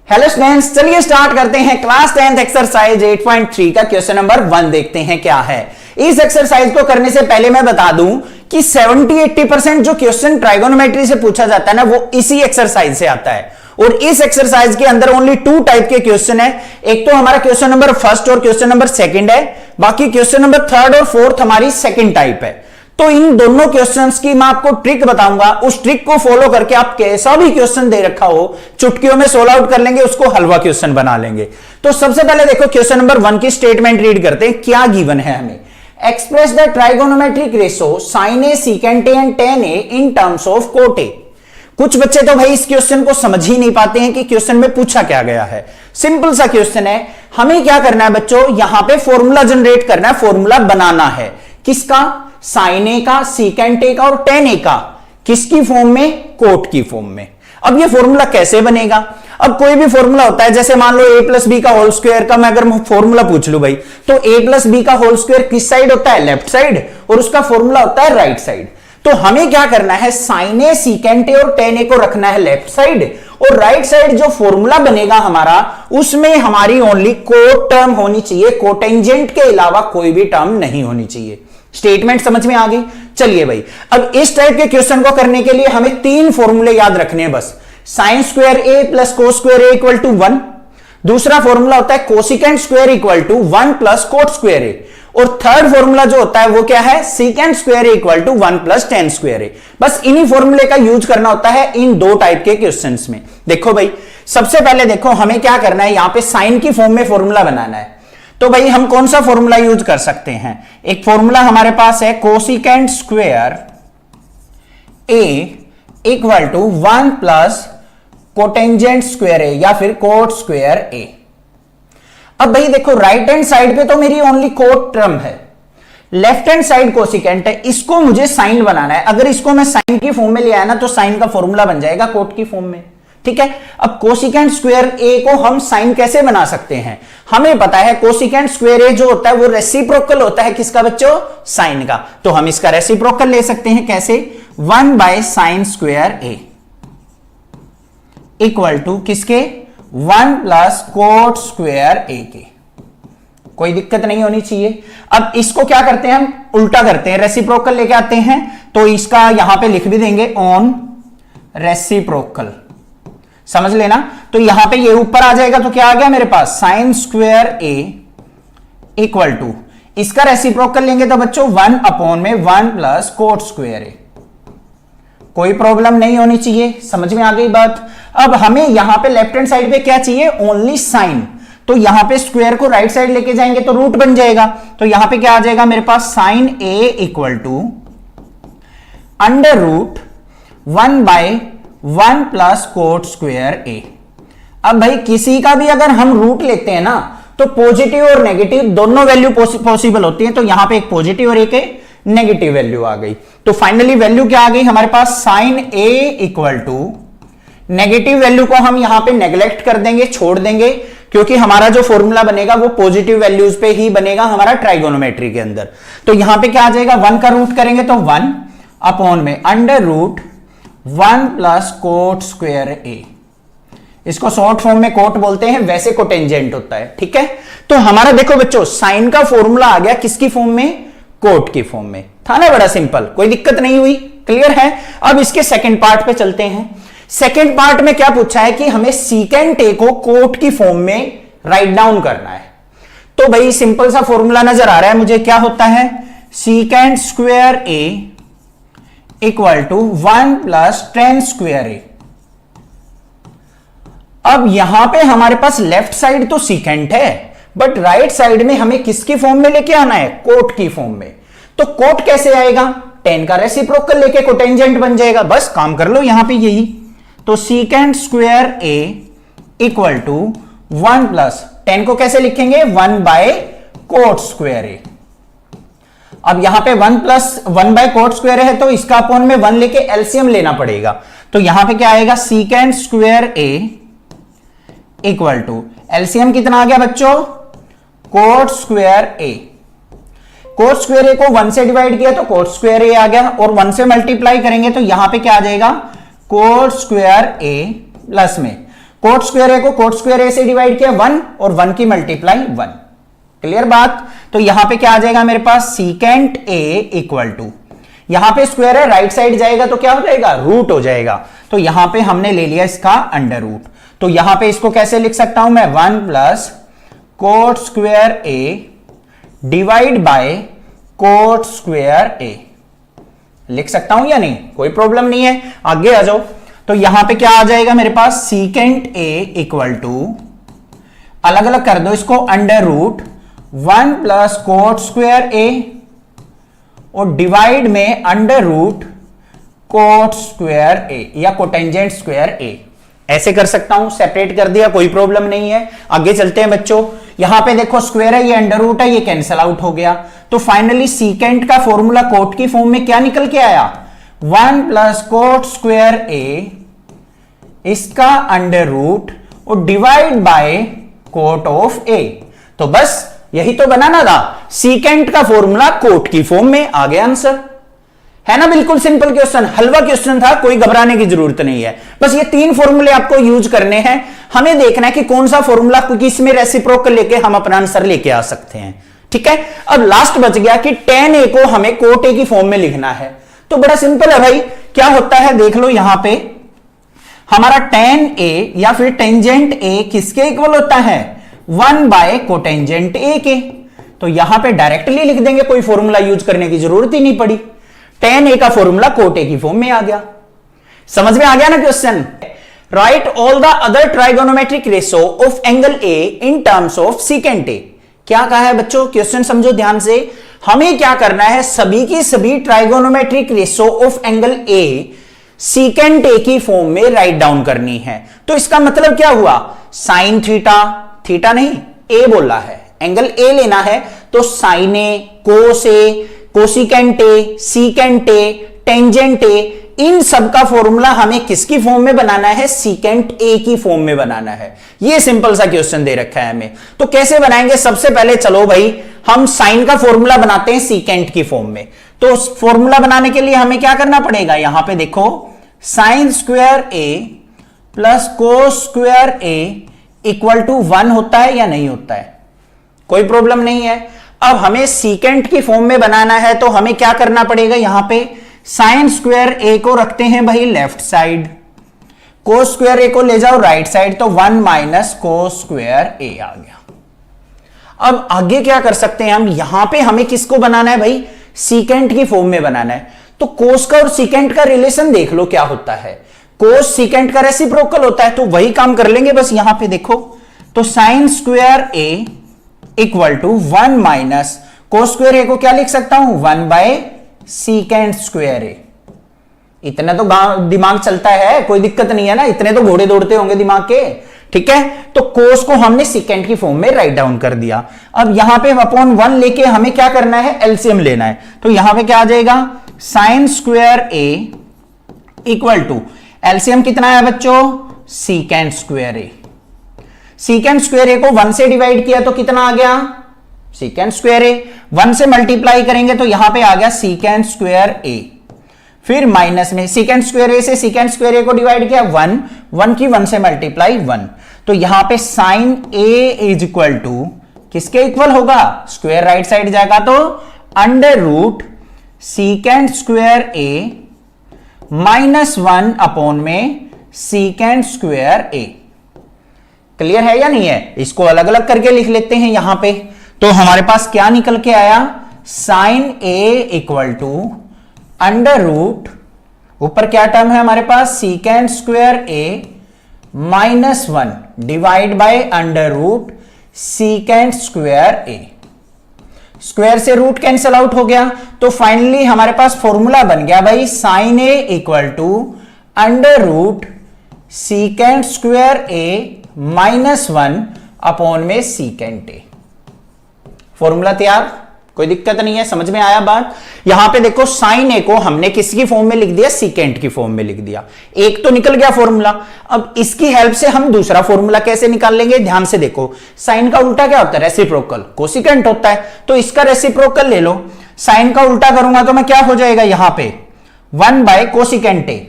Hello students, चलिए start करते हैं क्लास 10th एक्सरसाइज 8.3 का क्वेश्चन नंबर 1 देखते हैं क्या है। इस एक्सरसाइज को करने से पहले मैं बता दूं कि 70-80% जो क्वेश्चन ट्राइगोनोमेट्री से पूछा जाता है ना, वो इसी एक्सरसाइज से आता है। और इस एक्सरसाइज के अंदर ओनली 2 टाइप के क्वेश्चन है। एक तो हमारा क्वेश्चन नंबर फर्स्ट और क्वेश्चन नंबर सेकंड है, बाकी क्वेश्चन नंबर थर्ड और फोर्थ हमारी सेकंड टाइप है। तो इन दोनों क्वेश्चंस की मैं आपको ट्रिक बताऊंगा, उस ट्रिक को फॉलो करके आप कैसा भी क्वेश्चन दे रखा हो चुटकियों में सोल्व आउट कर लेंगे, उसको हलवा क्वेश्चन बना लेंगे। तो सबसे पहले देखो क्वेश्चन नंबर 1 की स्टेटमेंट रीड करते हैं। क्या गिवन है हमें? Express the trigonometric ratio sine A secant A and tan A in terms of cot A. कुछ बच्चे तो भाई इस क्वेश्चन को समझ ही नहीं पाते हैं कि क्वेश्चन में पूछा क्या गया है। सिंपल सा क्वेश्चन है, हमें क्या करना है बच्चों, यहां पे फॉर्मूला जनरेट करना है, फॉर्मूला बनाना है। किसका? साइन ए का, सीकेंट ए का और टेन ए का। किसकी फॉर्म में? कोट की फॉर्म में। अब ये फॉर्मूला कैसे बनेगा? अब कोई भी फॉर्मूला होता है, जैसे मान लो ए प्लस बी का होल स्क्वायर का मैं अगर फॉर्मूला पूछ लू भाई, तो ए प्लस बी का होल स्क्वायर किस साइड होता है? लेफ्ट साइड, और उसका फॉर्मूला होता है राइट साइड। तो हमें क्या करना है, साइन ए, सीकेंट ए और टेन ए को रखना है लेफ्ट साइड, और राइट साइड जो फॉर्मूला बनेगा हमारा, उसमें हमारी ओनली कोट टर्म होनी चाहिए, कोटेंजेंट के अलावा कोई भी टर्म नहीं होनी चाहिए। स्टेटमेंट समझ में आ गई? चलिए भाई, अब इस टाइप के क्वेश्चन को करने के लिए हमें 3 फॉर्मूले याद रखने हैं बस। Sine square A plus cos square A equal to 1। दूसरा फॉर्मूला होता है cosecant square equal to 1 plus cot square A. और थर्ड फॉर्मूला जो होता है वो क्या है? Secant square A equal to 1 plus tan square A. बस इन्हीं फॉर्मूले का यूज करना होता है इन 2 टाइप के क्वेश्चंस में। देखो भाई, सबसे पहले देखो हमें क्या करना है, यहां पे साइन की फॉर्म में फॉर्मूला बनाना है। तो भाई हम कौन सा फॉर्मूला यूज कर सकते हैं? एक फॉर्मूला हमारे पास है cosecant square A equal to 1 plus cotangent square A या फिर कोट स्क्वायर ए। अब भाई देखो, राइट हैंड साइड पे तो मेरी ओनली कोट टर्म है, लेफ्ट हैंड साइड कोसिकेंट है, इसको मुझे साइन बनाना है। अगर इसको मैं साइन की फॉर्म में ले आया ना, तो साइन का फॉर्मूला बन जाएगा कोट की फॉर्म में। ठीक है, अब कोसिकेंट स्क्वायर ए को हम साइन कैसे बना सकते हैं? हमें पता है कोसिकेंट स्क्वायर ए जो होता है वो रेसिप्रोकल होता है किसका बच्चों? साइन का। तो हम इसका रेसिप्रोकल ले सकते हैं कैसे? 1 by sine square A equal to किसके? 1 प्लस कोट स्क्वायर ए के। कोई दिक्कत नहीं होनी चाहिए। अब इसको क्या करते हैं, हम उल्टा करते हैं, रेसिप्रोकल लेके आते हैं। तो इसका यहां पे लिख भी देंगे ऑन रेसिप्रोकल, समझ लेना। तो यहां पे ये ऊपर आ जाएगा, तो क्या आ गया मेरे पास? Sine square A equal to, इसका रेसिप्रोकल लेंगे तो बच्चों 1 अपॉन में 1 प्लस कोट स्क्वायर ए। कोई प्रॉब्लम नहीं होनी चाहिए, समझ में आ गई बात। अब हमें यहां पे लेफ्ट हैंड साइड पे क्या चाहिए? Only sine. तो यहां पे स्क्वायर को राइट साइड लेके जाएंगे तो रूट बन जाएगा। तो यहां पे क्या आ जाएगा मेरे पास? Sine A equal to under root 1 by 1 plus cot square A. अब भाई किसी का भी अगर हम रूट लेते हैं ना, तो पॉजिटिव और नेगेटिव दोनों वैल्यू पॉसिबल होती है। तो यहां पे एक पॉजिटिव और एक नेगेटिव वैल्यू आ गई। तो फाइनली वैल्यू क्या आ गई हमारे पास? Sine A equal to, negative value को हम यहां पे नेग्लेक्ट कर देंगे, छोड़ देंगे, क्योंकि हमारा जो फॉर्मूला बनेगा वो पॉजिटिव वैल्यूज पे ही बनेगा हमारा ट्राइगोनोमेट्री के अंदर। तो यहां पे क्या आ जाएगा? 1 का रूट करेंगे तो 1 अपॉन में under root 1 plus cot square A. इसको शॉर्ट फॉर्म में कोट बोलते हैं, वैसे कोटेंजेंट होता है। ठीक है, तो हमारा देखो बच्चों साइन का फॉर्मूला आ गया किसकी फॉर्म में? कोट की फॉर्म में। था ना बड़ा सिंपल, कोई दिक्कत नहीं हुई? क्लियर है? अब इसके सेकंड पार्ट पे चलते हैं। सेकंड पार्ट में क्या पूछा है कि हमें सीकेंट ए को कोट की फॉर्म में राइट डाउन करना है। तो भाई सिंपल सा फॉर्मूला नजर आ रहा है मुझे, क्या होता है? Secant square A equal to 1 plus tan square A. अब यहां पे हमारे पास लेफ्ट साइड तो सीकेंट है, बट राइट साइड में हमें किसकी फॉर्म में लेके आना है? कोट की फॉर्म में। तो कोट कैसे आएगा? 10 का रेसिप्रोकल लेके कोटेंजेंट बन जाएगा। बस काम कर लो यहां पे यही। तो secant square A equal to 1 plus 10 को कैसे लिखेंगे? 1 बाय कोट स्क्वायर ए। अब यहां पे 1 प्लस 1 बाय कोट स्क्वायर है, तो इसका अपॉन में 1 लेके एलसीएम लेना पड़ेगा। तो यहां पे क्या आएगा? Secant square A equal to, LCM कितना आ गया बच्चों? Cot square A. Cot square A को 1 से डिवाइड किया तो कोट स्क्वायर ए आ गया, और 1 से मल्टीप्लाई करेंगे तो यहां पे क्या आ जाएगा? कोट स्क्वायर ए प्लस में कोट स्क्वायर ए को कोट स्क्वायर ए से डिवाइड किया 1 और 1 की मल्टीप्लाई 1। क्लियर बात। तो यहां पे क्या आ जाएगा मेरे पास सीकेंट ए इक्वल टू, यहां पे स्क्वायर है राइट साइड जाएगा तो क्या हो जाएगा रूट हो जाएगा, तो यहां पे हमने ले लिया इसका अंडर रूट। तो यहां पे इसको कैसे लिख सकता हूं मैं 1 plus cot square A divide by cot square A लिख सकता हूं या नहीं, कोई प्रॉब्लम नहीं है। आगे आ जाओ। तो यहां पे क्या आ जाएगा मेरे पास सीकेंट ए इक्वल टू, अलग अलग कर दो इसको, under root 1 plus cot square A और डिवाइड में under root cot square A या कोटेंजेंट स्क्वायर ए, ऐसे कर सकता हूं, सेपरेट कर दिया, कोई प्रॉब्लम नहीं है। आगे चलते हैं बच्चों। यहां पे देखो स्क्वायर है, ये अंडर रूट है, ये कैंसिल आउट हो गया। तो फाइनली सीकेंट का फॉर्मूला कोट की फॉर्म में क्या निकल के आया 1 प्लस कोट स्क्वायर ए, इसका अंडर रूट और डिवाइड बाय कोट ऑफ ए। तो बस यही तो बनाना था, सीकेंट का फॉर्मूला कोट की फॉर्म में आ गया आंसर, है ना। बिल्कुल सिंपल क्वेश्चन, हलवा क्वेश्चन था, कोई घबराने की जरूरत नहीं है। बस ये 3 फॉर्मूले आपको यूज करने हैं, हमें देखना है कि कौन सा फॉर्मूला किसमें रेसिप्रोकल लेके हम अपना आंसर लेके आ सकते हैं। ठीक है। अब लास्ट बच गया कि tan a को हमें कोट a की फॉर्म में लिखना है। तो बड़ा सिंपल है भाई, क्या होता है देख लो, यहां पे हमारा tan a या फिर टेंजेंट a किसके इक्वल होता है 1 बाय कोटेंजेंट a के। तो यहां पे डायरेक्टली लिख देंगे, कोई फॉर्मूला यूज करने की जरूरत ही नहीं पड़ी, tan a का फॉर्मूला कोट a की फॉर्म में आ गया। समझ में आ गया ना question. Right all the other trigonometric ratio of angle a in terms of secant a। क्या कहा है बच्चों, क्वेश्चन समझो ध्यान से। हमें क्या करना है, सभी की सभी trigonometric ratio of angle a secant a की फॉर्म में राइट डाउन करनी है। तो इसका मतलब क्या हुआ, साइन थीटा, थीटा नहीं a बोला है, एंगल a लेना है, तो sine a, cos a, cosecant a, secant a, tangent a, इन सब का फॉर्मूला हमें किसकी फॉर्म में बनाना है, सीकेंट a की फॉर्म में बनाना है। ये सिंपल सा क्वेश्चन दे रखा है हमें। तो कैसे बनाएंगे, सबसे पहले चलो भाई हम साइन का फॉर्मूला बनाते हैं सीकेंट की फॉर्म में। तो फॉर्मूला बनाने के लिए हमें क्या करना पड़ेगा, यहां पे देखो sine square a plus cos square a equal to 1 होता है या नहीं होता है, कोई प्रॉब्लम नहीं है। अब हमें सीकेंट की फॉर्म में बनाना है, तो हमें क्या करना पड़ेगा, यहां पे साइन स्क्वायर a को रखते हैं भाई left side, cos square a को ले जाओ राइट साइड, तो 1 माइनस कोस स्क्वायर a आ गया। अब आगे क्या कर सकते हैं हम, यहां पे हमें किसको बनाना है भाई, सीकेंट की फॉर्म में बनाना है। तो कोस का और सीकेंट का रिलेशन देख लो क्या होता है, कोस सीकेंट का रेसिप्रोकल होता है, तो वही काम कर लेंगे बस। यहां पे देखो तो sine square a equal to 1 minus cos square a को क्या लिख सकता हूं 1 बाय सीकेंट स्क्वायर a। इतना तो दिमाग चलता है, कोई दिक्कत नहीं है ना, इतने तो घोड़े दौड़ते होंगे दिमाग के। ठीक है। तो कोस को हमने सीकेंट की फॉर्म में राइट डाउन कर दिया। अब यहां पे अपॉन 1 लेके हमें क्या करना है, एलसीएम लेना है। तो यहां पे क्या आ जाएगा, sine square a equal to LCM कितना है बच्चों, secant square a। Secant square a को 1 से डिवाइड किया तो कितना आ गया, सीकेंट स्क्वायर a। 1 से मल्टीप्लाई करेंगे तो यहां पे आ गया सीकेंट स्क्वायर a, फिर माइनस में सीकेंट स्क्वायर a से सीकेंट स्क्वायर a को डिवाइड किया 1 की 1 से मल्टीप्लाई 1। तो यहां पे sine a is equal to किसके इक्वल होगा, स्क्वायर राइट साइड जाएगा तो under root secant square a minus 1 upon में सीकेंट स्क्वायर a। क्लियर है या नहीं है, इसको अलग अलग करके लिख लेते हैं यहां पे। तो हमारे पास क्या निकल के आया, sine a equal to under root, ऊपर क्या टर्म है हमारे पास, secant square a minus 1 divide by under root secant square a। Square से रूट कैंसिल आउट हो गया, तो फाइनली हमारे पास फॉर्मूला बन गया भाई sine a equal to under root secant square a minus 1 upon में सीकेंट a। फॉर्मूला तैयार, कोई दिक्कत नहीं है, समझ में आया बात। यहां पे देखो साइन a को हमने किसकी फॉर्म में लिख दिया, सीकेंट की फॉर्म में लिख दिया, एक तो निकल गया फॉर्मूला। अब इसकी हेल्प से हम दूसरा फॉर्मूला कैसे निकाल लेंगे, ध्यान से देखो। साइन का उल्टा क्या होता है, रेसिप्रोकल, कोसिकेंट होता है, तो इसका रेसिप्रोकल ले लो। साइन का उल्टा करूंगा तो मैं क्या हो जाएगा, यहां पे 1 बाय कोसिकेंट a।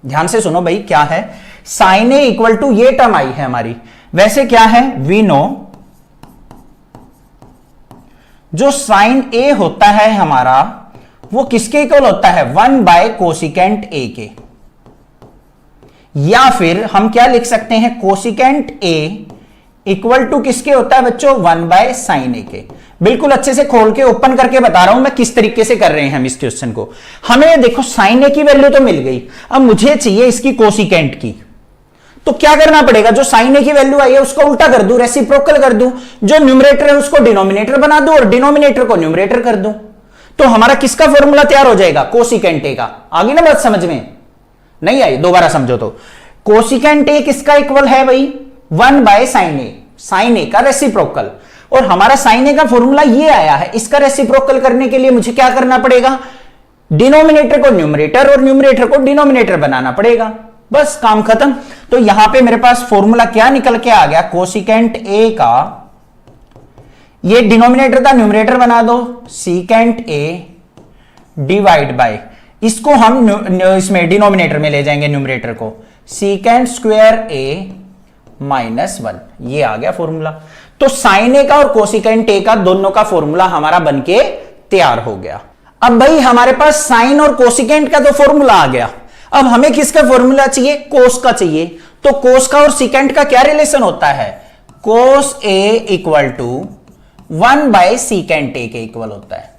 ध्यान से सुनो भाई क्या है, साइन ए इक्वल टू ये टर्म आई है हमारी। वैसे क्या है, वी नो जो साइन ए होता है हमारा वो किसके इक्वल होता है, 1 बाय कोसिकेंट ए के। या फिर हम क्या लिख सकते हैं, कोसिकेंट ए इक्वल टू किसके होता है बच्चों, 1 बाय साइन ए के। बिल्कुल अच्छे से खोल के ओपन करके बता रहा हूं मैं किस तरीके से कर रहे हैं हम इस क्वेश्चन को। हमें देखो साइन ए की वैल्यू तो मिल गई, अब मुझे चाहिए इसकी कोसिकेंट की। तो क्या करना पड़ेगा, जो साइन ए की वैल्यू आई है उसको उल्टा कर दूं, रेसिप्रोकल कर दूं, जो न्यूमरेटर है उसको डिनोमिनेटर बना दूं और डिनोमिनेटर को न्यूमरेटर कर दूं। तो हमारा किसका फॉर्मूला तैयार हो जाएगा, कोसिकेंट ए का। आगे ना बात समझ में नहीं आई, दोबारा समझो तो। कोसिकेंट ए किसका इक्वल है भाई, 1 बाय साइन ए, साइन ए का रेसिप्रोकल। और हमारा साइन ए का फॉर्मूला ये आया है, इसका रेसिप्रोकल करने के लिए मुझे क्या करना पड़ेगा, डिनोमिनेटर को न्यूमरेटर और न्यूमरेटर को डिनोमिनेटर बनाना पड़ेगा, बस काम खत्म। तो यहां पे मेरे पास फॉर्मूला क्या निकल के आ गया, कोसिकेंट ए का, ये डिनोमिनेटर का न्यूमरेटर बना दो, सीकेंट ए डिवाइड बाय, इसको हम इसमें डिनोमिनेटर में ले जाएंगे न्यूमरेटर को, सीकेंट स्क्वायर ए माइनस 1। ये आ गया फॉर्मूला। तो साइन ए का और कोसिकेंट ए का दोनों का फॉर्मूला हमारा बनके तैयार हो गया। अब भाई हमारे पास साइन और कोसिकेंट का तो फॉर्मूला आ गया, अब हमें किसका फॉर्मूला चाहिए, कोस का चाहिए। तो कोस का और सीकेंट का क्या रिलेशन होता है, cos A equal to 1 by secant A के इक्वल होता है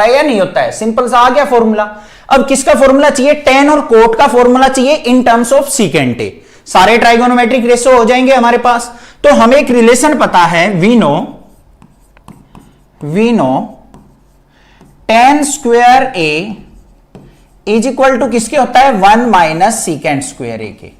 या नहीं होता है, सिंपल सा आ गया फॉर्मूला। अब किसका फॉर्मूला चाहिए, टेन और कोट का फॉर्मूला चाहिए इन टर्म्स ऑफ सीकेंट ए। सारे ट्राइगोनोमेट्रिक रेशो हो जाएंगे हमारे पास। तो हमें एक रिलेशन पता है, we know tan square A is equal to किसके होता है, 1 माइनस सीकेंट स्क्वायर ए के।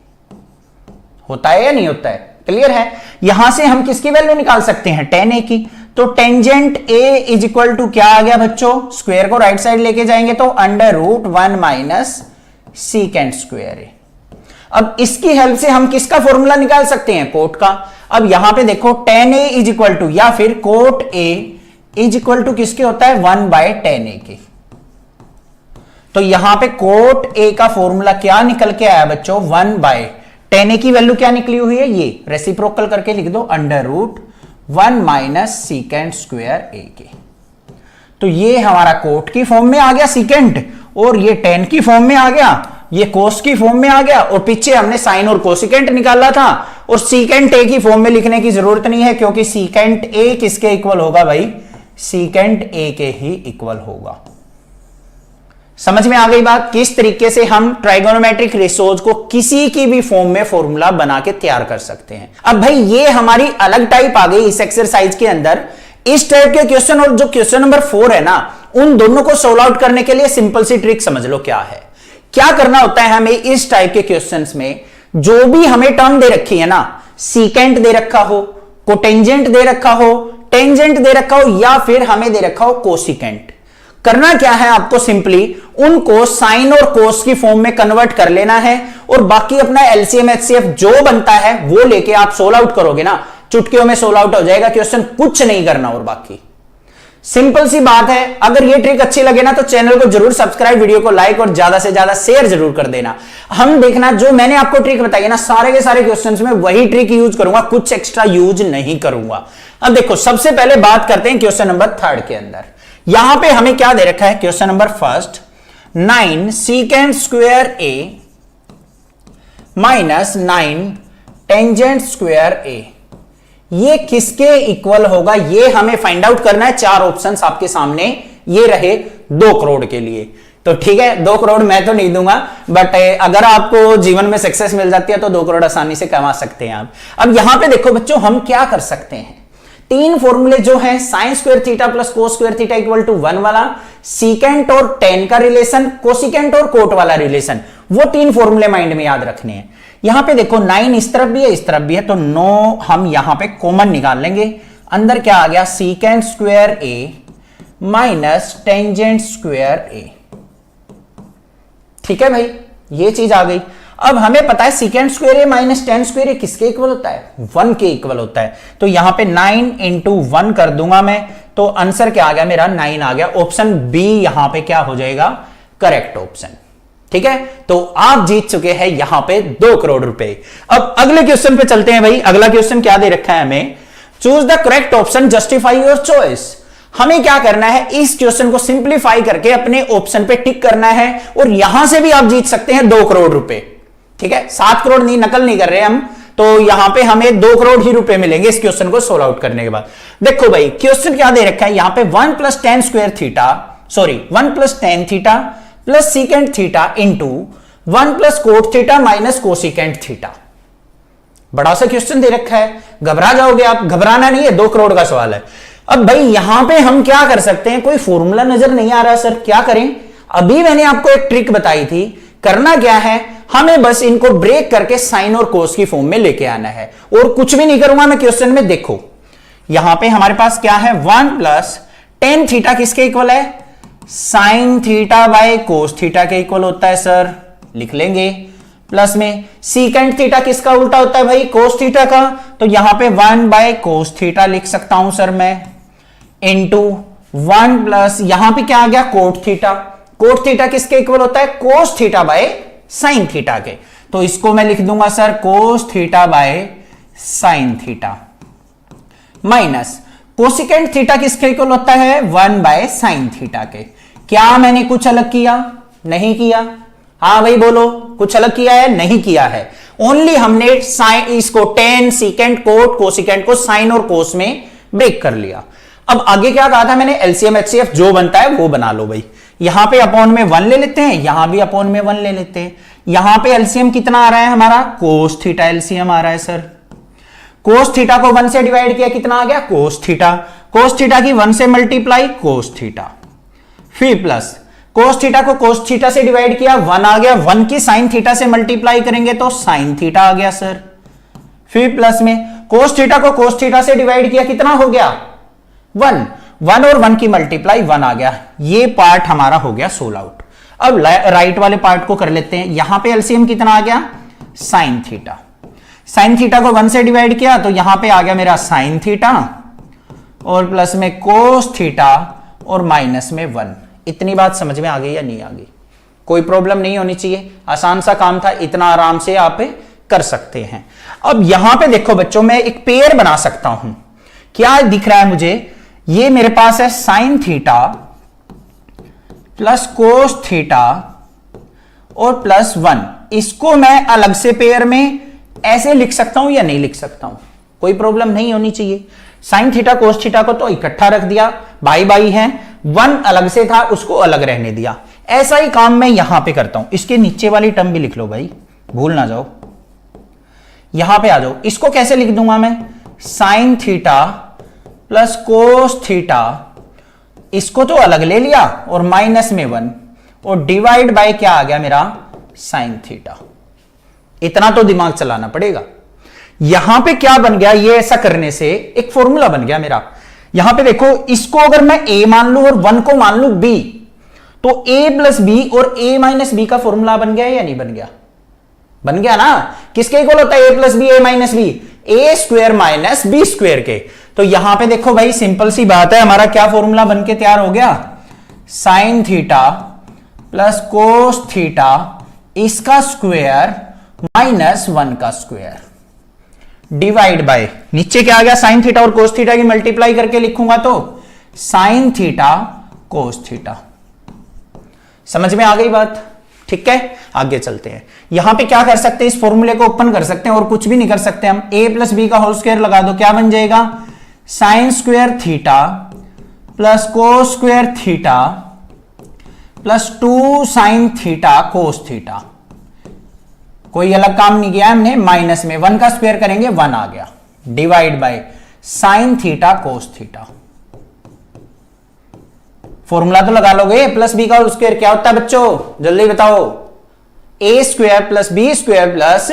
होता है या नहीं होता है, क्लियर है। यहां से हम किसकी वैल्यू निकाल सकते हैं, टेन ए की। तो tangent A is equal to क्या आ गया बच्चों, स्क्वायर को राइट साइड लेके जाएंगे तो under root 1 minus secant square A. अब इसकी हेल्प से हम किसका फॉर्मूला निकाल सकते हैं, कोट का। अब यहां पे देखो tan A is equal to, या फिर cot A is equal to किसके होता है, 1 बाय टेन ए के। तो यहां पे कोट ए का फॉर्मूला क्या निकल के आया बच्चों, 1 बाय टेन ए की वैल्यू क्या निकली हुई है, ये रेसिप्रोकल करके लिख दो, under root 1 minus secant square A के। तो ये हमारा कोट की फॉर्म में आ गया सीकेंट, और ये टेन की फॉर्म में आ गया, ये कोस की फॉर्म में आ गया, और पीछे हमने साइन और कोसिकेंट निकाला था। और सीकेंट ए की फॉर्म में लिखने की जरूरत नहीं है, क्योंकि सीकेंट ए किसके इक्वल होगा भाई, सीकेंट ए के ही इक्वल होगा। समझ में आ गई बात, किस तरीके से हम ट्राइगोनोमेट्रिक रेशोज को किसी की भी फॉर्म में फॉर्मूला बना के तैयार कर सकते हैं। अब भाई ये हमारी अलग टाइप आ गई इस एक्सरसाइज के अंदर। इस टाइप के क्वेश्चन और जो क्वेश्चन नंबर 4 है ना, उन दोनों को सोल्व आउट करने के लिए सिंपल सी ट्रिक समझ लो क्या है। क्या करना होता है हमें इस टाइप के क्वेश्चंस में, जो भी हमें टर्म दे रखी है ना, सीकेंट दे रखा हो, कोटेंजेंट दे रखा हो, टेंजेंट दे रखा हो, या फिर हमें दे रखा हो कोसिकेंट, करना क्या है आपको, सिंपली उनको साइन और कोस की फॉर्म में कन्वर्ट कर लेना है, और बाकी अपना एलसीएम एचसीएफ जो बनता है वो लेके आप सोल्व आउट करोगे ना, चुटकियों में सोल्व आउट हो जाएगा क्वेश्चन, कुछ नहीं करना। और बाकी सिंपल सी बात है। अगर ये ट्रिक अच्छी लगे ना तो चैनल को जरूर सब्सक्राइब, वीडियो को लाइक और ज्यादा से ज्यादा शेयर जरूर कर देना। हम देखना जो मैंने आपको ट्रिक बताई है ना, सारे के सारे क्वेश्चंस में वही ट्रिक यूज करूंगा, कुछ एक्स्ट्रा यूज नहीं करूंगा। अब देखो सबसे पहले बात करते हैं क्वेश्चन नंबर 3 के अंदर। यहां पे हमें क्या दे रखा है, question number 1, 9 secant square A minus 9 tangent square A, ये किसके इक्वल होगा, ये हमें फाइंड आउट करना है। 4 ऑप्शंस आपके सामने ये रहे 2 करोड़ के लिए। तो ठीक है, 2 करोड़ मैं तो नहीं दूंगा, बट अगर आपको जीवन में सक्सेस मिल जाती है तो 2 करोड़ आसानी से कमा सकते हैं आप। अब यहां पे देखो बच्चों, हम क्या कर सकते हैं, 3 फॉर्मूले जो है, sine square theta plus cos square theta equal to 1 वाला, सीकेंट और टेन का रिलेशन, कोसिकेंट और कोट वाला रिलेशन, वो 3 फॉर्मूले माइंड में याद रखने हैं। यहां पे देखो 9 इस तरफ भी है इस तरफ भी है, तो 9 हम यहां पे कॉमन निकाल लेंगे। अंदर क्या आ गया, सीकेंट स्क्वायर ए माइनस टेंजेंट स्क्वायर ए। ठीक है भाई, ये चीज आ गई। अब हमें पता है secant square A minus ten square A किसके इक्वल होता है, 1 के इक्वल होता है। तो यहां पे 9 इंटू 1 कर दूंगा मैं, तो आंसर क्या आ गया मेरा, 9 आ गया। ऑप्शन बी यहां पे क्या हो जाएगा, करेक्ट ऑप्शन। ठीक है, तो आप जीत चुके हैं यहां पे 2 करोड़ रुपए। अब अगले क्वेश्चन पे चलते हैं भाई। अगला क्वेश्चन क्या दे रखा है हमें, choose the correct option, justify your choice. हमें क्या करना है, इस क्वेश्चन को सिंप्लीफाई करके अपने ऑप्शन पे टिक करना है और यहां से भी आप जीत सकते हैं 2 करोड़ रुपए। ठीक है, 7 करोड़ नहीं, नकल नहीं कर रहे हम, तो यहां पे हमें 2 करोड़ ही रुपए मिलेंगे इस क्वेश्चन को सोल्व आउट करने के बाद। देखो भाई क्वेश्चन क्या दे रखा है यहां पे, 1 + tan square theta, sorry 1 + tan theta plus secant theta into 1 + cot theta minus cosecant theta. बड़ा सा क्वेश्चन दे रखा है, घबरा जाओगे आप, घबराना नहीं है, 2 करोड़ का सवाल है। अब भाई यहां पे हम क्या कर सकते हैं, कोई फॉर्मूला नजर नहीं आ रहा सर, क्या करें। अभी मैंने आपको एक ट्रिक बताई थी, करना क्या है, हमें बस इनको ब्रेक करके साइन और कोस की फॉर्म में लेके आना है, और कुछ भी नहीं करूंगा मैं क्वेश्चन में। देखो यहां पे हमारे पास क्या है, 1 + tan थीटा किसके इक्वल है, sign theta by cos theta के इक्वल होता है सर, लिख लेंगे। प्लस में सीकेंट थीटा किसका उल्टा होता है भाई, कोस थीटा का, तो यहां पे 1/cos थीटा लिख सकता हूं सर मैं, इंटू 1 प्लस यहां पे क्या आ गया, कोट थीटा। कोट थीटा किसके इक्वल होता है, कोस थीटा बाय साइन थीटा के, तो इसको मैं लिख दूंगा sir cos theta by sine theta, minus cosecant theta किसके इक्वल होता है, 1/sin थीटा के। क्या मैंने कुछ अलग किया, नहीं किया, हाँ भाई बोलो, कुछ अलग किया है, नहीं किया है। ओनली हमने साइन, इसको टेन, सीकेंट, कोट, कोसिकेंट को साइन और कोस में ब्रेक कर लिया। अब आगे क्या कहा था मैंने, एलसीएम एचसीएफ जो बनता है वो बना लो भाई। यहां पे अपॉन में 1 ले लेते हैं, यहां भी अपॉन में 1 ले लेते हैं। यहां पे एलसीएम कितना आ रहा है हमारा, कोस थीटा एलसीएम आ रहा है सर। कोस थीटा को 1 से डिवाइड किया, कितना आ गया, कोस थीटा। कोस थीटा की 1 से मल्टीप्लाई, कोस थीटा। फिर प्लस कोस थीटा को कोस थीटा से डिवाइड किया, 1 आ गया, 1 की साइन थीटा से मल्टीप्लाई करेंगे तो साइन थीटा आ गया सर। फिर प्लस में कोस थीटा को कोस थीटा से डिवाइड किया, कितना हो गया, 1 और 1 की मल्टीप्लाई 1 आ गया। ये पार्ट हमारा हो गया सोल्व आउट। अब राइट वाले पार्ट को कर लेते हैं। यहां पे एलसीएम कितना आ गया, साइन थीटा। साइन थीटा को 1 से डिवाइड किया तो यहां पे आ गया मेरा साइन थीटा, और प्लस में कोस थीटा, और माइनस में 1। इतनी बात समझ में आ गई या नहीं आ गई, कोई प्रॉब्लम नहीं होनी चाहिए, आसान सा काम था, इतना आराम से आप कर सकते हैं। अब यहां पे देखो बच्चों, मैं एक पेयर बना सकता हूं। क्या दिख रहा है मुझे, ये मेरे पास है sine theta plus cos theta और प्लस 1। इसको मैं अलग से पेयर में ऐसे लिख सकता हूं या नहीं लिख सकता हूं, कोई प्रॉब्लम नहीं होनी चाहिए। साइन थीटा कोस थीटा को तो इकट्ठा रख दिया, भाई भाई हैं, 1 अलग से था उसको अलग रहने दिया। ऐसा ही काम मैं यहां पे करता हूं। इसके नीचे वाली टर्म भी लिख लो भाई, भूल ना जाओ। यहां पे आ जाओ, इसको कैसे लिख दूंगा मैं, sine theta plus cos theta, इसको तो अलग ले लिया, और माइनस में 1, और डिवाइड बाय क्या आ गया मेरा, साइन थीटा। इतना तो दिमाग चलाना पड़ेगा। यहां पे क्या बन गया, ये ऐसा करने से एक फॉर्मूला बन गया मेरा। यहां पे देखो, इसको अगर मैं a मान लू और 1 को मान लू b, तो a + b और a - b का फॉर्मूला बन गया या नहीं बन गया, बन गया ना। किसके इक्वल होता है, a + b a - b, a² - b² के। तो यहां पे देखो भाई, सिंपल सी बात है, हमारा क्या फॉर्मूला बन के तैयार हो गया, sine theta plus cos theta इसका स्क्वायर माइनस 1 का स्क्वायर, डिवाइड बाय नीचे क्या आ गया, साइन थीटा और कोस थीटा की मल्टीप्लाई करके लिखूंगा तो साइन थीटा कोस थीटा। समझ में आ गई बात, ठीक है। आगे चलते हैं। यहां पे क्या कर सकते हैं, इस फॉर्मूले को ओपन कर सकते हैं और कुछ भी नहीं कर सकते हम। a + b का होल स्क्वायर लगा दो, क्या बन जाएगा, sine square theta plus cos square theta plus 2 sine theta cos theta. कोई अलग काम नहीं किया हमने, माइनस में 1 का स्क्वायर करेंगे 1 आ गया, divide by sine theta cos theta. Formula तो लगा लोगे, a + b का होल स्क्वायर क्या होता है बच्चों, जल्दी बताओ, a² + b² प्लस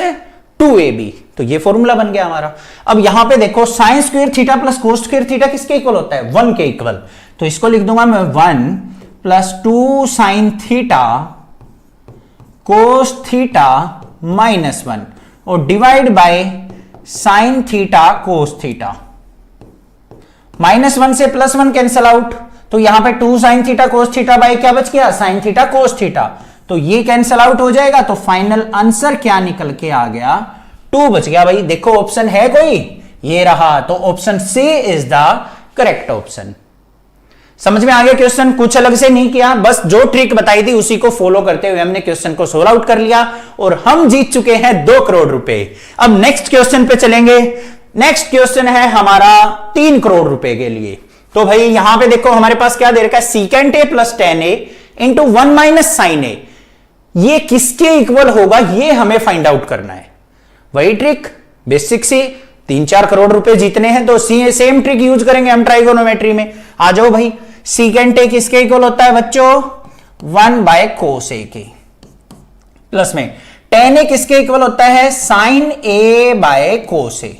2ab। तो ये फॉर्मूला बन गया हमारा। अब यहां पे देखो, sine square theta plus cos square theta किसके इक्वल होता है, 1 के इक्वल। तो इसको लिख दूंगा मैं 1 + 2 साइन थीटा कोस थीटा -1, और divide by sine theta cos theta. -1 से +1 कैंसल आउट, तो यहां पे 2 sine theta cos theta bye क्या बच गया, साइन थीटा कोस थीटा। तो ये कैंसल आउट हो जाएगा, तो फाइनल आंसर क्या निकल के आ गया, 2 बच गया भाई। देखो ऑप्शन है कोई, ये रहा, तो option C is the correct option. समझ में आ गया क्वेश्चन, कुछ अलग से नहीं किया, बस जो ट्रिक बताई थी उसी को फॉलो करते हुए हमने क्वेश्चन को सोल्व आउट कर लिया और हम जीत चुके हैं 2 करोड़ रुपए। अब नेक्स्ट क्वेश्चन पे चलेंगे। नेक्स्ट क्वेश्चन है हमारा 3 करोड़ रुपए के लिए। तो भाई यहां पे देखो हमारे पास क्या दे रखा है, secant A plus tan A into 1 minus sine A, ये किसके इक्वल होगा ये हमें फाइंड आउट करना है। वही ट्रिक बेसिक सी, 3-4 करोड़ रुपए जीतने हैं तो सेम ट्रिक यूज करेंगे हम ट्राइगोनोमेट्री में। आ जाओ भाई, सीकेंट ए किसके इक्वल होता है बच्चों, 1 बाय कोस ए के, प्लस में टेन ए किसके इक्वल होता है, sine A by cos A,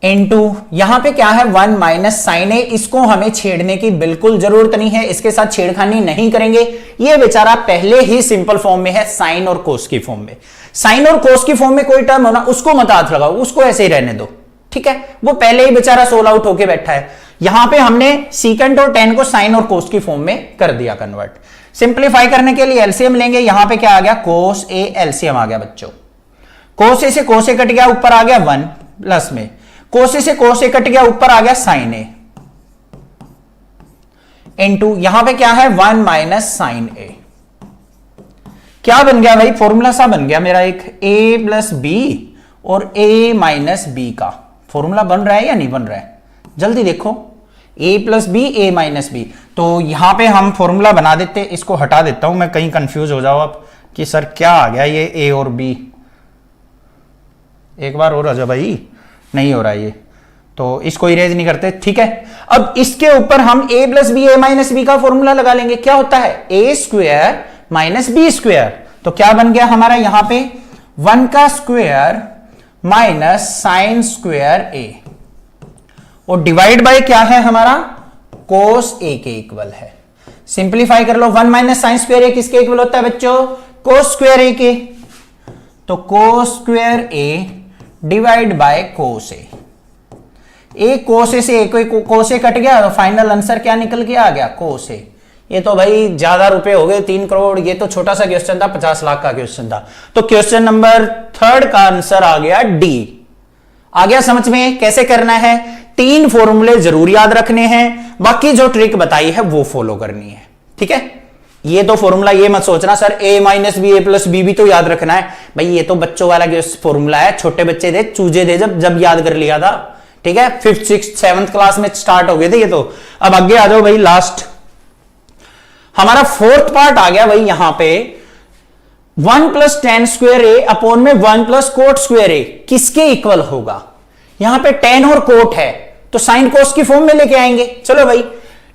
into यहां पे क्या है 1 माइनस साइन ए। इसको हमें छेड़ने की बिल्कुल जरूरत नहीं है, इसके साथ छेड़खानी नहीं करेंगे, ये बेचारा पहले ही सिंपल फॉर्म में है, साइन और कोस की फॉर्म में। साइन और कोस की फॉर्म में कोई टर्म होना उसको मत हाथ लगाओ, उसको ऐसे ही रहने दो, ठीक है, वो पहले ही बेचारा सोल आउट होके बैठा है। यहां पे हमने सीकेंट और टेन को साइन और कोस की फॉर्म में कर दिया कन्वर्ट। सिंप्लीफाई करने के लिए एलसीएम लेंगे, यहां पे क्या आ गया, कोस ए एलसीएम आ गया बच्चों, कोस ए से कोस ए कट गया, ऊपर आ गया 1, प्लस में कोस ए से कोस ए कट गया, ऊपर आ गया साइन ए, इनटू यहां पे क्या है 1 माइनस साइन ए। क्या बन गया भाई, फॉर्मूला सा बन गया मेरा एक, ए प्लस बी और ए माइनस बी का फॉर्मूला बन रहा है या नहीं बन रहा है, जल्दी देखो, a plus B A minus B. तो यहां पे हम फॉर्मूला बना देते, इसको हटा देता हूं मैं, कहीं कंफ्यूज हो जाओ आप कि सर क्या आ गया ये a और b, एक बार और आ जाओ भाई, नहीं हो रहा ये, तो इसको इरेज नहीं करते, ठीक है। अब इसके ऊपर हम a plus B A minus B का फॉर्मूला लगा लेंगे, क्या होता है a square minus B square, तो क्या बन गया हमारा यहां पे 1 का square minus sine square a, और डिवाइड बाय क्या है हमारा, कोस ए के इक्वल है। सिंप्लीफाई कर लो, 1 माइनस साइन स्क्वायर ए किसके इक्वल होता है बच्चों, कोस स्क्वायर ए के, तो cos square A divide by cos A, cos A से कोस ए कट गया, तो फाइनल आंसर क्या निकल के आ गया, कोस ए। ये तो भाई ज्यादा रुपए हो गए, 3 करोड़, ये तो छोटा सा क्वेश्चन था, 50 लाख का क्वेश्चन था। तो क्वेश्चन नंबर 3 का आंसर आ गया डी। आ गया समझ में कैसे करना है, 3 फॉर्मूले जरूर याद रखने हैं, बाकी जो ट्रिक बताई है वो फॉलो करनी है, ठीक है। ये तो फॉर्मूला ये मत सोचना sir a minus B A plus B भी तो याद रखना है, भाई ये तो बच्चों वाला फॉर्मूला है, छोटे बच्चे थे, चूजे थे जब याद कर लिया था, ठीक है, 5th 6th 7th क्लास में स्टार्ट हो गए थे ये तो। अब आगे आ जाओ भाई, लास्ट हमारा 4th पार्ट आ गया भाई, यहां पे 1 plus tan square A upon में 1 प्लस कोट स्क्वायर ए किसके इक्वल होगा। यहां पे टेन और कोट है तो साइन कोस की फॉर्म में लेके आएंगे। चलो भाई,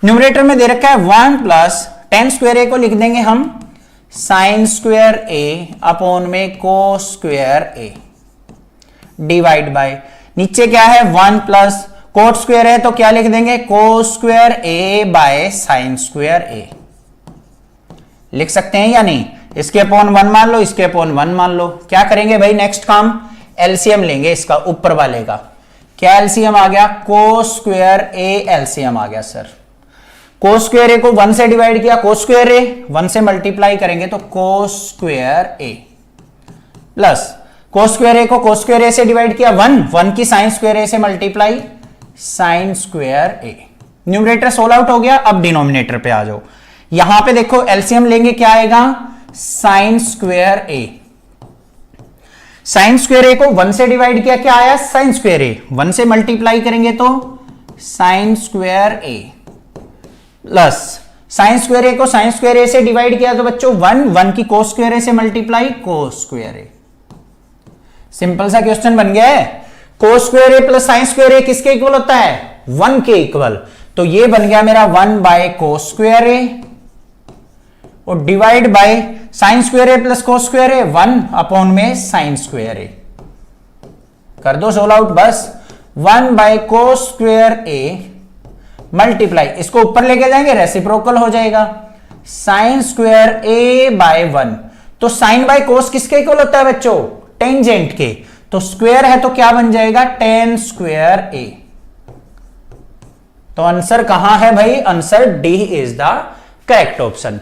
न्यूमरेटर में दे रखा है 1 प्लस टेन स्क्वायर ए को लिख देंगे हम साइन स्क्वायर ए अपॉन में कोस स्क्वायर ए, डिवाइड बाय नीचे क्या है 1 प्लस कोट स्क्वायर है तो क्या लिख देंगे, cos square A by sine square A. लिख सकते हैं या नहीं, इसके अपॉन 1 मान लो, इसके अपॉन 1 मान लो। क्या करेंगे भाई, नेक्स्ट काम एलसीएम लेंगे इसका ऊपर वाले का। क्या एलसीएम आ गया, कोस स्क्वायर ए एलसीएम आ गया सर। कोस स्क्वायर ए को 1 से डिवाइड किया, कोस स्क्वायर ए 1 से मल्टीप्लाई करेंगे तो cos square A, plus cos square A को कोस स्क्वायर ए से डिवाइड किया 1 की साइन स्क्वायर ए से मल्टीप्लाई साइन स्क्वायर ए। न्यूमरेटर सोल्व आउट हो गया। अब डिनोमिनेटर पे आ जाओ, यहां पे देखो एलसीएम लेंगे, क्या आएगा, sign square A. Sign square A को 1 से डिवाइड किया, क्या आया, साइन स्क्वायर ए। 1 से मल्टीप्लाई करेंगे तो sine square A, plus sign square A को साइन स्क्वायर ए से डिवाइड किया तो बच्चों 1 की कोस स्क्वायर ए से मल्टीप्लाई कोस स्क्वायर ए। सिंपल सा क्वेश्चन बन गया है। कोस square A plus sign square A किसके इक्वल होता है, 1 के इक्वल। तो ये बन गया मेरा 1 बाय कोस स्क्वायर ए और divide by sine square A plus cos square A 1 upon में साइन स्क्वायर ए। कर दो सोल्व आउट बस, 1 bye cos square A multiply, इसको ऊपर लेके जाएंगे रेसिप्रोकल हो जाएगा, साइन स्क्वायर ए बाय 1। तो साइन बाय कोस किसके इक्वल होता है बच्चों, टेंजेंट के। तो स्क्वायर है तो क्या बन जाएगा, टेन स्क्वायर ए। तो आंसर कहां है भाई, answer D is the correct option.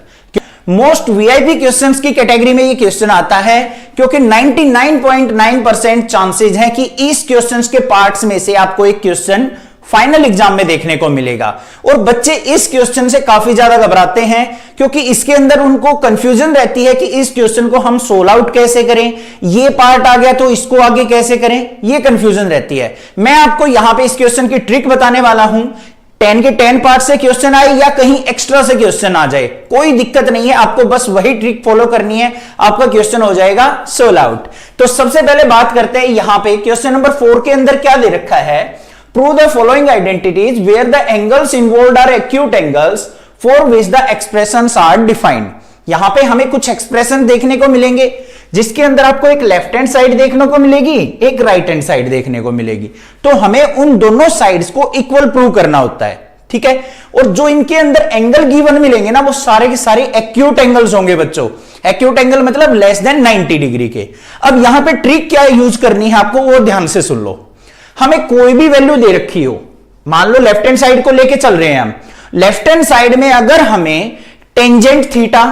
Most VIP questions की कैटेगरी में ये क्वेश्चन आता है, क्योंकि 99.9% चांसेस है कि इस क्वेश्चंस के पार्ट्स में से आपको एक क्वेश्चन फाइनल एग्जाम में देखने को मिलेगा। और बच्चे इस क्वेश्चन से काफी ज्यादा घबराते हैं, क्योंकि इसके अंदर उनको कंफ्यूजन रहती है कि इस क्वेश्चन को हम सोल्व आउट कैसे करें, ये पार्ट आ गया तो इसको आगे कैसे करें, ये कंफ्यूजन रहती है। मैं आपको यहां पे इस क्वेश्चन की ट्रिक बताने वाला हूं। 10 के 10 पार्ट से क्वेश्चन आए या कहीं एक्स्ट्रा से क्वेश्चन आ जाए, कोई दिक्कत नहीं है, आपको बस वही ट्रिक फॉलो करनी है, आपका क्वेश्चन हो जाएगा सोल्व आउट। तो सबसे पहले बात करते हैं यहां पे क्वेश्चन नंबर 4 के अंदर क्या दे रखा है। Prove the following identities where the angles involved are acute angles for which the expressions are defined। यहां पे हमें कुछ एक्सप्रेशन देखने को मिलेंगे, जिसके अंदर आपको एक लेफ्ट हैंड साइड देखने को मिलेगी, एक राइट हैंड साइड देखने को मिलेगी। तो हमें उन दोनों साइड्स को इक्वल प्रूव करना होता है, ठीक है। और जो इनके अंदर एंगल गिवन मिलेंगे ना, वो सारे के सारे एक्यूट एंगल्स होंगे बच्चों। एक्यूट एंगल मतलब लेस देन 90 डिग्री के। अब यहां पे ट्रिक क्या यूज करनी है आपको, वो ध्यान से सुन लो। हमें कोई भी वैल्यू दे रखी हो, मान लो लेफ्ट हैंड साइड को लेके चल रहे हैं हम, लेफ्ट हैंड साइड में अगर हमें टेंजेंट थीटा,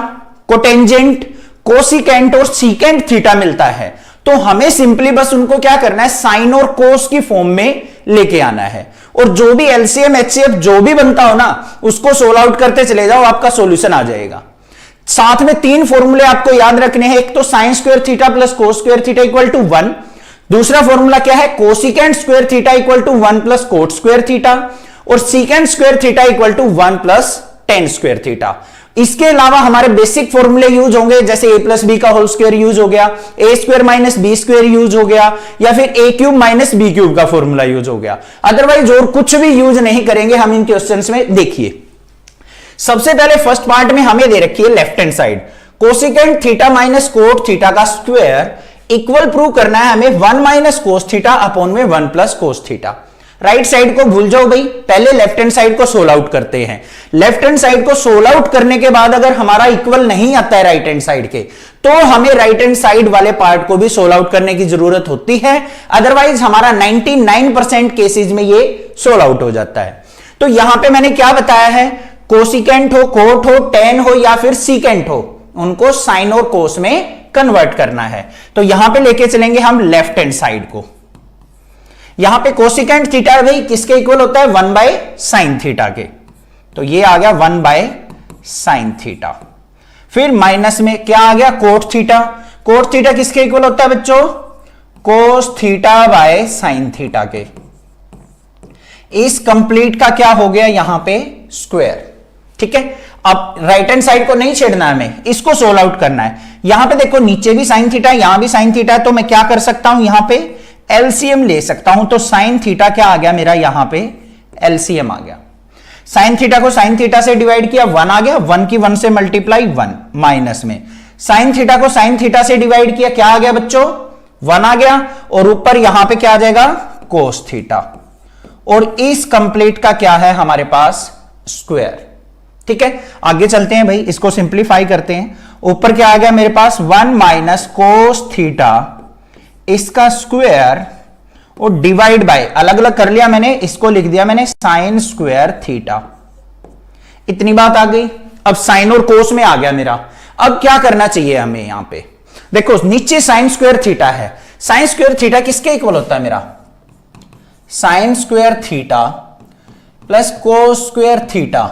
कोटेंजेंट, कोसिकेंट और सीकेंट थीटा मिलता है, तो हमें सिंपली बस उनको क्या करना है, साइन और कोस की फॉर्म में लेके आना है। और जो भी एलसीएम एचसीएफ जो भी बनता हो ना, उसको सोल्व आउट करते चले जाओ, आपका सॉल्यूशन आ जाएगा। साथ में 3 फॉर्मूले आपको याद रखने हैं। एक तो sine square theta plus cos square theta equal to 1। दूसरा फॉर्मूला क्या है, cosecant square theta equal to 1 plus cot square theta, और secant square theta equal to 1 plus tan square theta. इसके अलावा हमारे बेसिक फॉर्मूले यूज होंगे, जैसे ए प्लस बी का होल स्क्वायर यूज हो गया, A square minus B square use हो गया, या फिर A cube minus B cube का फॉर्मूला यूज हो गया। अदरवाइज और कुछ भी यूज नहीं करेंगे हम इन क्वेश्चंस में। देखिए सबसे पहले फर्स्ट पार्ट में हमें दे रखी है left hand side, cosecant theta minus cot theta का स्क्वायर इक्वल प्रूव करना है हमें 1 माइनस कोस थीटा अपॉन में 1 plus cos theta. Right side को भूल जाओ भाई, पहले लेफ्ट हैंड साइड को सोल्व आउट करते हैं। लेफ्ट हैंड साइड को सोल्व आउट करने के बाद अगर हमारा इक्वल नहीं आता है राइट हैंड साइड के, तो हमें राइट हैंड साइड वाले पार्ट को भी सोल्व आउट करने की जरूरत होती है। अदरवाइज हमारा 99% केसेस में ये सोल्व आउट हो जाता है। तो यहां पे मैंने क्या बताया है, कोसिकेंट हो, कोट हो, टेन हो या फिर सीकेंट हो, उनको साइन और कोस में कन्वर्ट करना है। तो यहां पे लेके चलेंगे हम लेफ्ट हैंड साइड को। यहां पे कोसिकेंट थीटा भाई किसके इक्वल होता है, 1 बाय साइन थीटा के। तो ये आ गया 1 बाय साइन थीटा। फिर माइनस में क्या आ गया, कोट थीटा। कोट थीटा किसके इक्वल होता है बच्चों, कोस थीटा बाय साइन थीटा के। इस कंप्लीट का क्या हो गया यहां पे, स्क्वायर, ठीक है। अब राइट हैंड साइड को नहीं छेड़ना है, हमें इसको सोल्व आउट करना है। यहां पे देखो नीचे भी साइन थीटा है, यहां भी साइन थीटा है, तो मैं क्या कर सकता हूं, यहां पे एलसीएम ले सकता हूं। तो साइन थीटा क्या आ गया मेरा, यहां पे एलसीएम आ गया। साइन थीटा को साइन थीटा से डिवाइड किया, 1 आ गया, 1 की 1 से मल्टीप्लाई 1, माइनस में साइन थीटा को साइन थीटा से डिवाइड किया, क्या आ गया बच्चों, 1 आ गया, और ऊपर यहां पे क्या आ जाएगा, कोस थीटा। और इस कंप्लीट का क्या है हमारे पास, स्क्वायर, ठीक है। आगे चलते हैं भाई, इसको सिंप्लीफाई करते हैं। ऊपर क्या आ गया मेरे पास, 1 माइनस कोस थीटा, इसका स्क्वायर, और डिवाइड बाय, अलग अलग कर लिया मैंने, इसको लिख दिया मैंने साइन स्क्वायर थीटा। इतनी बात आ गई। अब साइन और कोस में आ गया मेरा। अब क्या करना चाहिए हमें, यहां पे देखो नीचे साइन स्क्वायर थीटा है, साइन स्क्वायर थीटा किसके इक्वल होता है मेरा, sine square theta plus cos square theta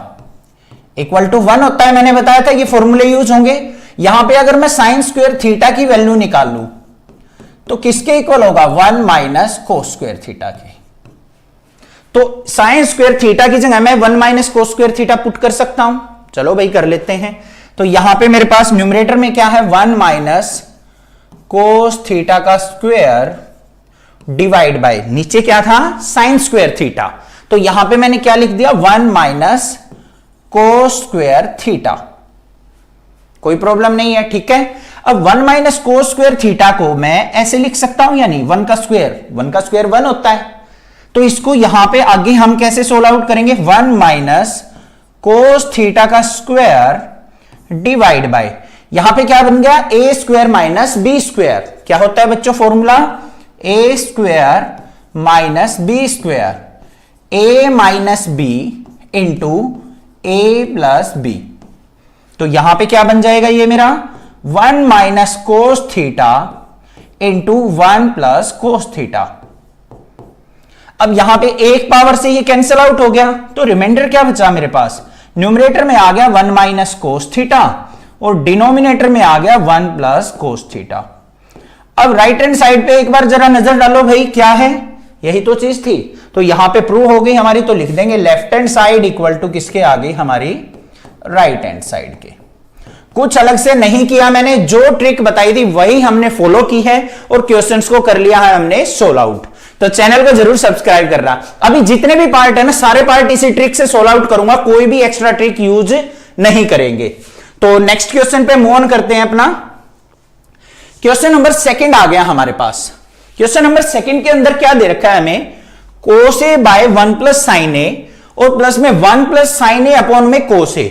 equal to 1 होता है। मैंने बताया था ये फॉर्मूले यूज होंगे। यहां पे अगर मैं साइन स्क्वायर थीटा की वैल्यू निकाल लूं तो किसके इक्वल होगा, 1 माइनस कोस स्क्वायर थीटा के। तो साइन स्क्वायर थीटा की जगह मैं 1 minus cos square theta put कर सकता हूं। चलो भाई कर लेते हैं। तो यहां पे मेरे पास न्यूमरेटर में क्या है, 1 माइनस कोस थीटा का स्क्वायर डिवाइड बाय, नीचे क्या था, साइन स्क्वायर थीटा। तो यहां पे मैंने क्या लिख दिया, 1 माइनस कोस स्क्वायर थीटा। कोई प्रॉब्लम नहीं है, ठीक है। अब 1 माइनस कोस स्क्वायर थीटा को मैं ऐसे लिख सकता हूं या नहीं, 1 का स्क्वायर 1 होता है। तो इसको यहां पे आगे हम कैसे सोल्व आउट करेंगे, 1 माइनस कोस थीटा का स्क्वायर डिवाइड बाय, यहां पे क्या बन गया, A square minus B square. क्या होता है बच्चों फॉर्मूला, ए स्क्वायर माइनस बी स्क्वायर, ए माइनस बी इंटू ए प्लस बी। तो यहां पे क्या बन जाएगा ये मेरा 1 minus cos theta into 1 plus cos theta. अब यहां पे एक पावर से ये कैंसिल आउट हो गया, तो रिमाइंडर क्या बचा मेरे पास, न्यूमरेटर में आ गया 1 माइनस कोस थीटा और डिनोमिनेटर में आ गया 1 प्लस कोस थीटा। अब राइट हैंड साइड पे एक बार जरा नजर डालो भाई, क्या है, यही तो चीज थी। तो यहां पे प्रूव हो गई हमारी, तो लिख देंगे left hand side equal to किसके आ गई, हमारी राइट हैंड साइड के। कुछ अलग से नहीं किया मैंने, जो ट्रिक बताई थी वही हमने फॉलो की है और क्वेश्चंस को कर लिया है हमने सोल्व आउट। तो चैनल को जरूर सब्सक्राइब करना। अभी जितने भी पार्ट है ना, सारे पार्ट इसी ट्रिक से सोल्व आउट करूंगा, कोई भी एक्स्ट्रा ट्रिक यूज नहीं करेंगे। तो नेक्स्ट क्वेश्चन पे मूव ऑन करते हैं अपना। क्वेश्चन नंबर 2 आ गया हमारे पास। क्वेश्चन नंबर 2 के अंदर क्या दे रखा है हमें, cos a by 1 plus sine A और प्लस में 1 प्लस साइन ए अपॉन में cos a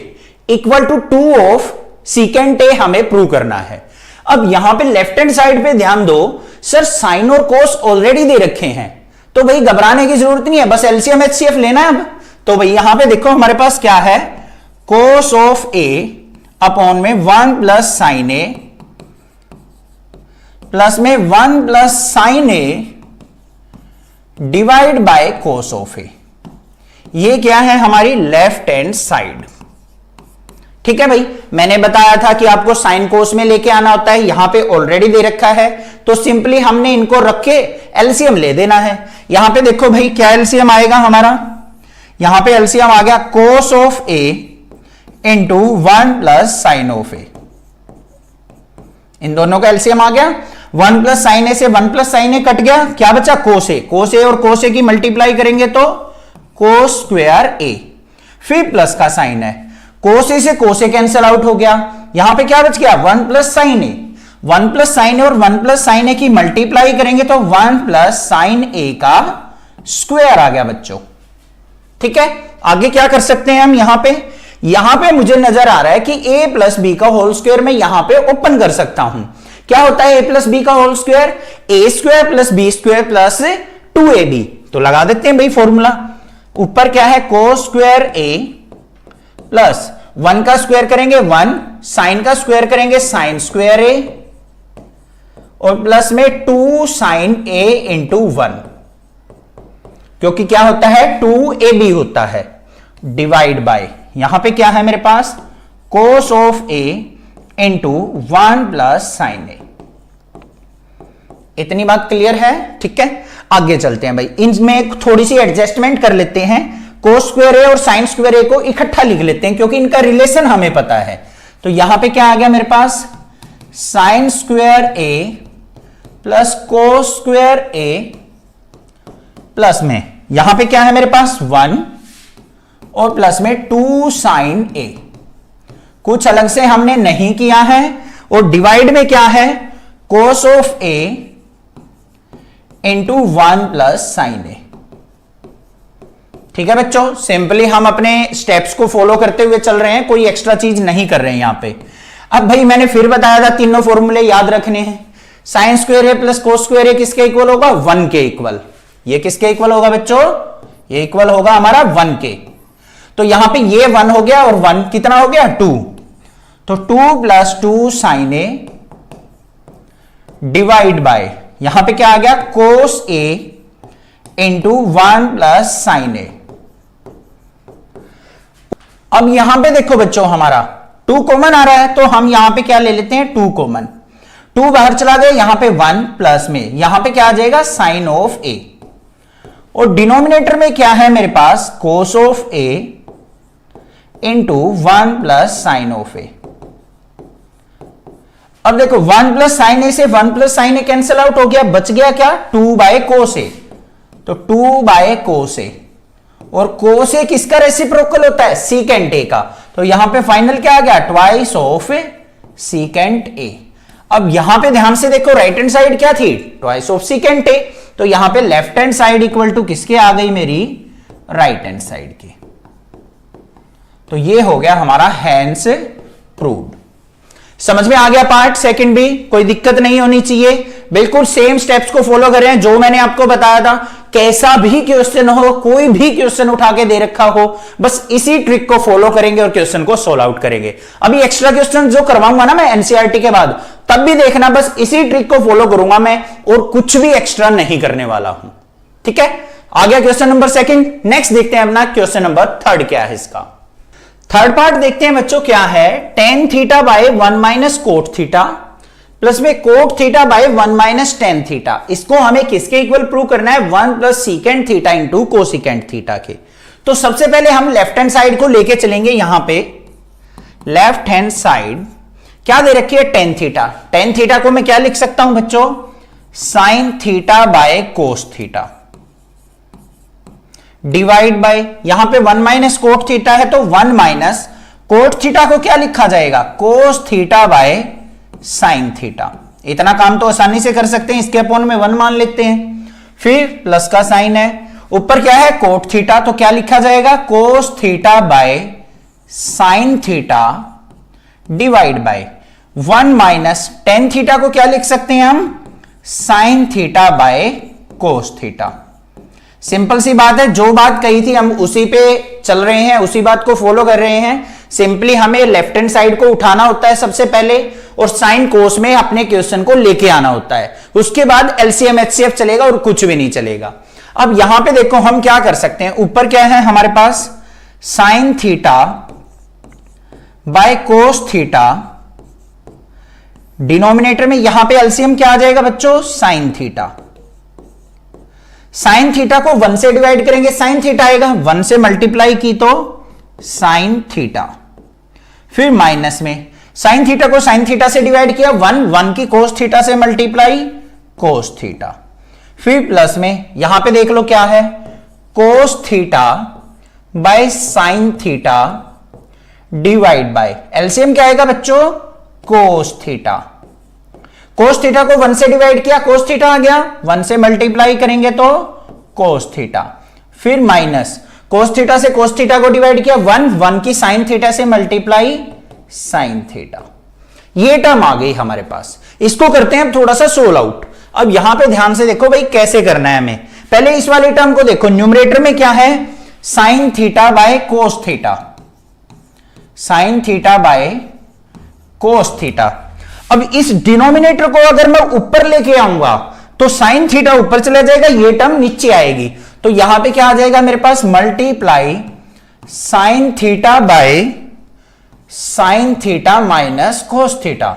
equal to 2 of secant A हमें प्रूव करना है। अब यहां पे लेफ्ट हैंड साइड पे ध्यान दो, सर साइन और कोस ऑलरेडी दे रखे हैं, तो भाई घबराने की जरूरत नहीं है, बस एलसीएम एचसीएफ लेना है। अब तो भाई यहां पे देखो हमारे पास क्या है, cos ऑफ ए अपॉन में 1 प्लस साइन ए प्लस में 1 plus sine A divide by cos of A. ये क्या है, हमारी लेफ्ट हैंड साइड। ठीक है भाई, मैंने बताया था कि आपको साइन कोस में लेके आना होता है, यहां पे ऑलरेडी दे रखा है, तो सिंपली हमने इनको रख के एलसीएम ले देना है। यहां पे देखो भाई क्या एलसीएम आएगा हमारा, यहां पे एलसीएम आ गया cos of A into 1 plus sine of A. इन दोनों का एलसीएम आ गया, 1 प्लस साइन ए से 1 प्लस साइन ए कट गया, क्या बचा कोस ए। कोस ए और कोस ए की मल्टीप्लाई करेंगे तो कोस स्क्वायर ए, फिर प्लस का साइन है, कोस ए से कोस ए कैंसिल आउट हो गया, यहां पे क्या बच गया 1 plus sine A. 1 plus sine A और 1 प्लस साइन ए की मल्टीप्लाई करेंगे तो 1 प्लस साइन ए का स्क्वायर आ गया बच्चों। ठीक है, आगे क्या कर सकते हैं हम, यहां पे मुझे नजर आ रहा है कि a प्लस बी का होल स्क्वायर मैं यहां पे ओपन कर सकता हूं। क्या होता है a प्लस बी का whole square, A square plus B square plus 2ab। तो लगा देते हैं भाई फॉर्मूला, ऊपर क्या है कोस स्क्वायर ए प्लस 1 का स्क्वायर करेंगे 1, साइन का स्क्वायर करेंगे साइन स्क्वायर ए और प्लस में 2 साइन ए इंटू 1, क्योंकि क्या होता है 2ab होता है, डिवाइड बाय यहां पे क्या है मेरे पास cos of A into 1 plus sine A. इतनी बात क्लियर है। ठीक है, आगे चलते हैं भाई, इनमें थोड़ी सी एडजस्टमेंट कर लेते हैं, कोस स्क्वायर ए और साइन स्क्वायर ए को इकट्ठा लिख लेते हैं क्योंकि इनका रिलेशन हमें पता है। तो यहां पे क्या आ गया मेरे पास, sine square A plus cos square A plus में यहां पे क्या है मेरे पास 1 और प्लस में 2 साइन ए। कुछ अलग से हमने नहीं किया है, और डिवाइड में क्या है cos of A into 1 plus sine A. ठीक है बच्चों, सिंपली हम अपने स्टेप्स को फॉलो करते हुए चल रहे हैं, कोई एक्स्ट्रा चीज नहीं कर रहे हैं यहां पे। अब भाई मैंने फिर बताया था तीनों फॉर्मूले याद रखने हैं। Sign square A plus cos square A किसके इक्वल होगा, 1 के इक्वल। ये किसके इक्वल होगा बच्चों, ये इक्वल होगा हमारा 1 के। तो यहां पे ये 1 हो गया और 1 कितना हो गया 2, तो 2 plus 2 sine A divide by यहां पे क्या आ गया cos A into 1 plus sine A. अब यहां पे देखो बच्चों हमारा 2 कॉमन आ रहा है, तो हम यहां पे क्या ले लेते हैं 2 कॉमन, 2 बाहर चला गया, यहां पे 1 प्लस में यहां पे क्या आ जाएगा साइन ऑफ ए, और डिनोमिनेटर में क्या है मेरे पास cos of A into 1 plus sine of A. अब देखो 1 प्लस साइन ए से 1 plus sine A cancel out हो गया, बच गया क्या 2 बाय कोस ए, तो 2 बाय कोस ए, और कोस ए किसका रेसिप्रोकल होता है सीकेंट ए का, तो यहां पे फाइनल क्या आ गया ट्वाइस ऑफ सीकेंट ए। अब यहां पे ध्यान से देखो राइट हैंड साइड क्या थी ट्वाइस ऑफ सीकेंट ए, तो यहां पे left hand side equal to किसके आ गई मेरी राइट हैंड साइड की। तो ये हो गया हमारा हैंस प्रूव्ड। समझ में आ गया पार्ट सेकंड भी, कोई दिक्कत नहीं होनी चाहिए, बिल्कुल सेम स्टेप्स को फॉलो कर रहे हैं जो मैंने आपको बताया था। कैसा भी क्वेश्चन हो, कोई भी क्वेश्चन उठा के दे रखा हो, बस इसी ट्रिक को फॉलो करेंगे और क्वेश्चन को सोल्व आउट करेंगे। अभी एक्स्ट्रा क्वेश्चन जो करवाऊंगा ना मैं एनसीईआरटी के बाद, तब भी देखना बस इसी ट्रिक को फॉलो करूंगा मैं और कुछ भी एक्स्ट्रा नहीं करने वाला हूं। ठीक है, आ गया क्वेश्चन नंबर सेकंड। नेक्स्ट देखते हैं अपना क्वेश्चन नंबर थर्ड क्या है इसका। थर्ड पार्ट देखते हैं बच्चों क्या है। Tan theta by 1 minus cot theta plus में cot theta by 1 minus tan theta, इसको हमें किसके इक्वल प्रूव करना है? 1 plus secant theta into cosecant theta के। तो सबसे पहले हम लेफ्ट हैंड साइड को लेके चलेंगे। यहां पे लेफ्ट हैंड साइड क्या दे रखी है? Tan theta. टेन थीटा को मैं क्या लिख सकता हूं बच्चों? Sign theta by cos theta divide by, यहां पे 1 माइनस कोट थीटा है तो 1 माइनस कोट थीटा को क्या लिखा जाएगा? Cos theta by sine theta. इतना काम तो आसानी से कर सकते हैं, इसके अपॉन में 1 मान लेते हैं। फिर प्लस का साइन है, ऊपर क्या है? कोट थीटा, तो क्या लिखा जाएगा? Cos theta by sine theta divide by 1 minus tan theta को क्या लिख सकते हैं हम? Sine theta by cos theta. Simple सी बात है, जो बात कही थी हम उसी पे चल रहे हैं, उसी बात को फॉलो कर रहे हैं। सिंपली हमें लेफ्ट हैंड साइड को उठाना होता है सबसे पहले और साइन कोस में अपने क्वेश्चन को लेके आना होता है। उसके बाद एलसीएम एचसीएफ चलेगा और कुछ भी नहीं चलेगा। अब यहां पे देखो हम क्या कर सकते हैं, ऊपर क्या है हमारे पास? Sine theta by cos theta, denominator में यहां पे एलसीएम क्या आ जाएगा बच्चों? Sine theta. साइन थीटा को 1 से डिवाइड करेंगे, साइन थीटा आएगा, 1 से मल्टीप्लाई की तो साइन थीटा। फिर माइनस में साइन थीटा को साइन थीटा से डिवाइड किया, 1 की कोस थीटा से मल्टीप्लाई कोस थीटा। फिर प्लस में यहां पे देख लो क्या है? कोस theta by sine theta divide bye, LCM क्या आएगा बच्चों? Cos theta. कोस थीटा को 1 से डिवाइड किया, कोस थीटा आ गया, 1 से मल्टीप्लाई करेंगे तो कोस थीटा। फिर माइनस कोस थीटा से कोस थीटा को डिवाइड किया, 1 की साइन थीटा से मल्टीप्लाई साइन थीटा। ये टर्म आ गई हमारे पास। इसको करते हैं थोड़ा सा सोल्व आउट। अब यहां पे ध्यान से देखो भाई कैसे करना है हमें। पहले इस वाले टर्म को देखो, न्यूमरेटर में क्या है? Sign theta by cos theta, sign theta by cos theta. अब इस डिनोमिनेटर को अगर मैं ऊपर लेके आऊंगा तो साइन थीटा ऊपर चला जाएगा, ये टर्म नीचे आएगी। तो यहां पे क्या आ जाएगा मेरे पास? Multiply sine theta by sine theta minus cos theta.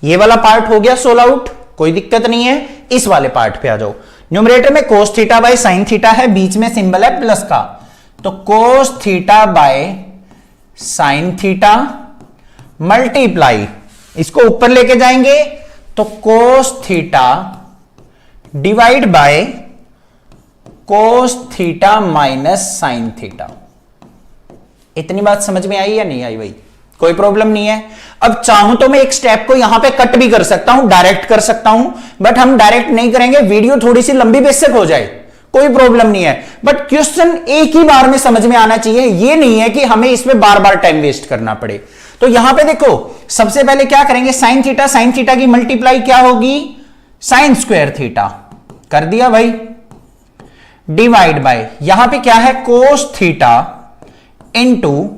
ये वाला पार्ट हो गया सोल्व आउट, कोई दिक्कत नहीं है। इस वाले पार्ट पे आ जाओ। न्यूमरेटर में कोस थीटा बाय साइन थीटा है, बीच में सिंबल है प्लस का, तो कोस theta by sine theta multiply, इसको ऊपर लेके जाएंगे तो cos theta divide by cos theta minus sine theta. इतनी बात समझ में आई या नहीं आई भाई? कोई प्रॉब्लम नहीं है। अब चाहूं तो मैं एक स्टेप को यहां पे कट भी कर सकता हूं, डायरेक्ट कर सकता हूं, बट हम डायरेक्ट नहीं करेंगे, वीडियो थोड़ी सी लंबी बेशक हो जाए, कोई प्रॉब्लम नहीं है। बट क्वेश्चन एक ही बार में समझ में आना चाहिए, ये नहीं है कि हमें इसमें बार बार टाइम वेस्ट करना पड़े। तो यहां पे देखो सबसे पहले क्या करेंगे? साइन थीटा की मल्टीप्लाई क्या होगी? साइन स्क्वायर थीटा कर दिया भाई, डिवाइड बाय यहां पे क्या है? कोस theta into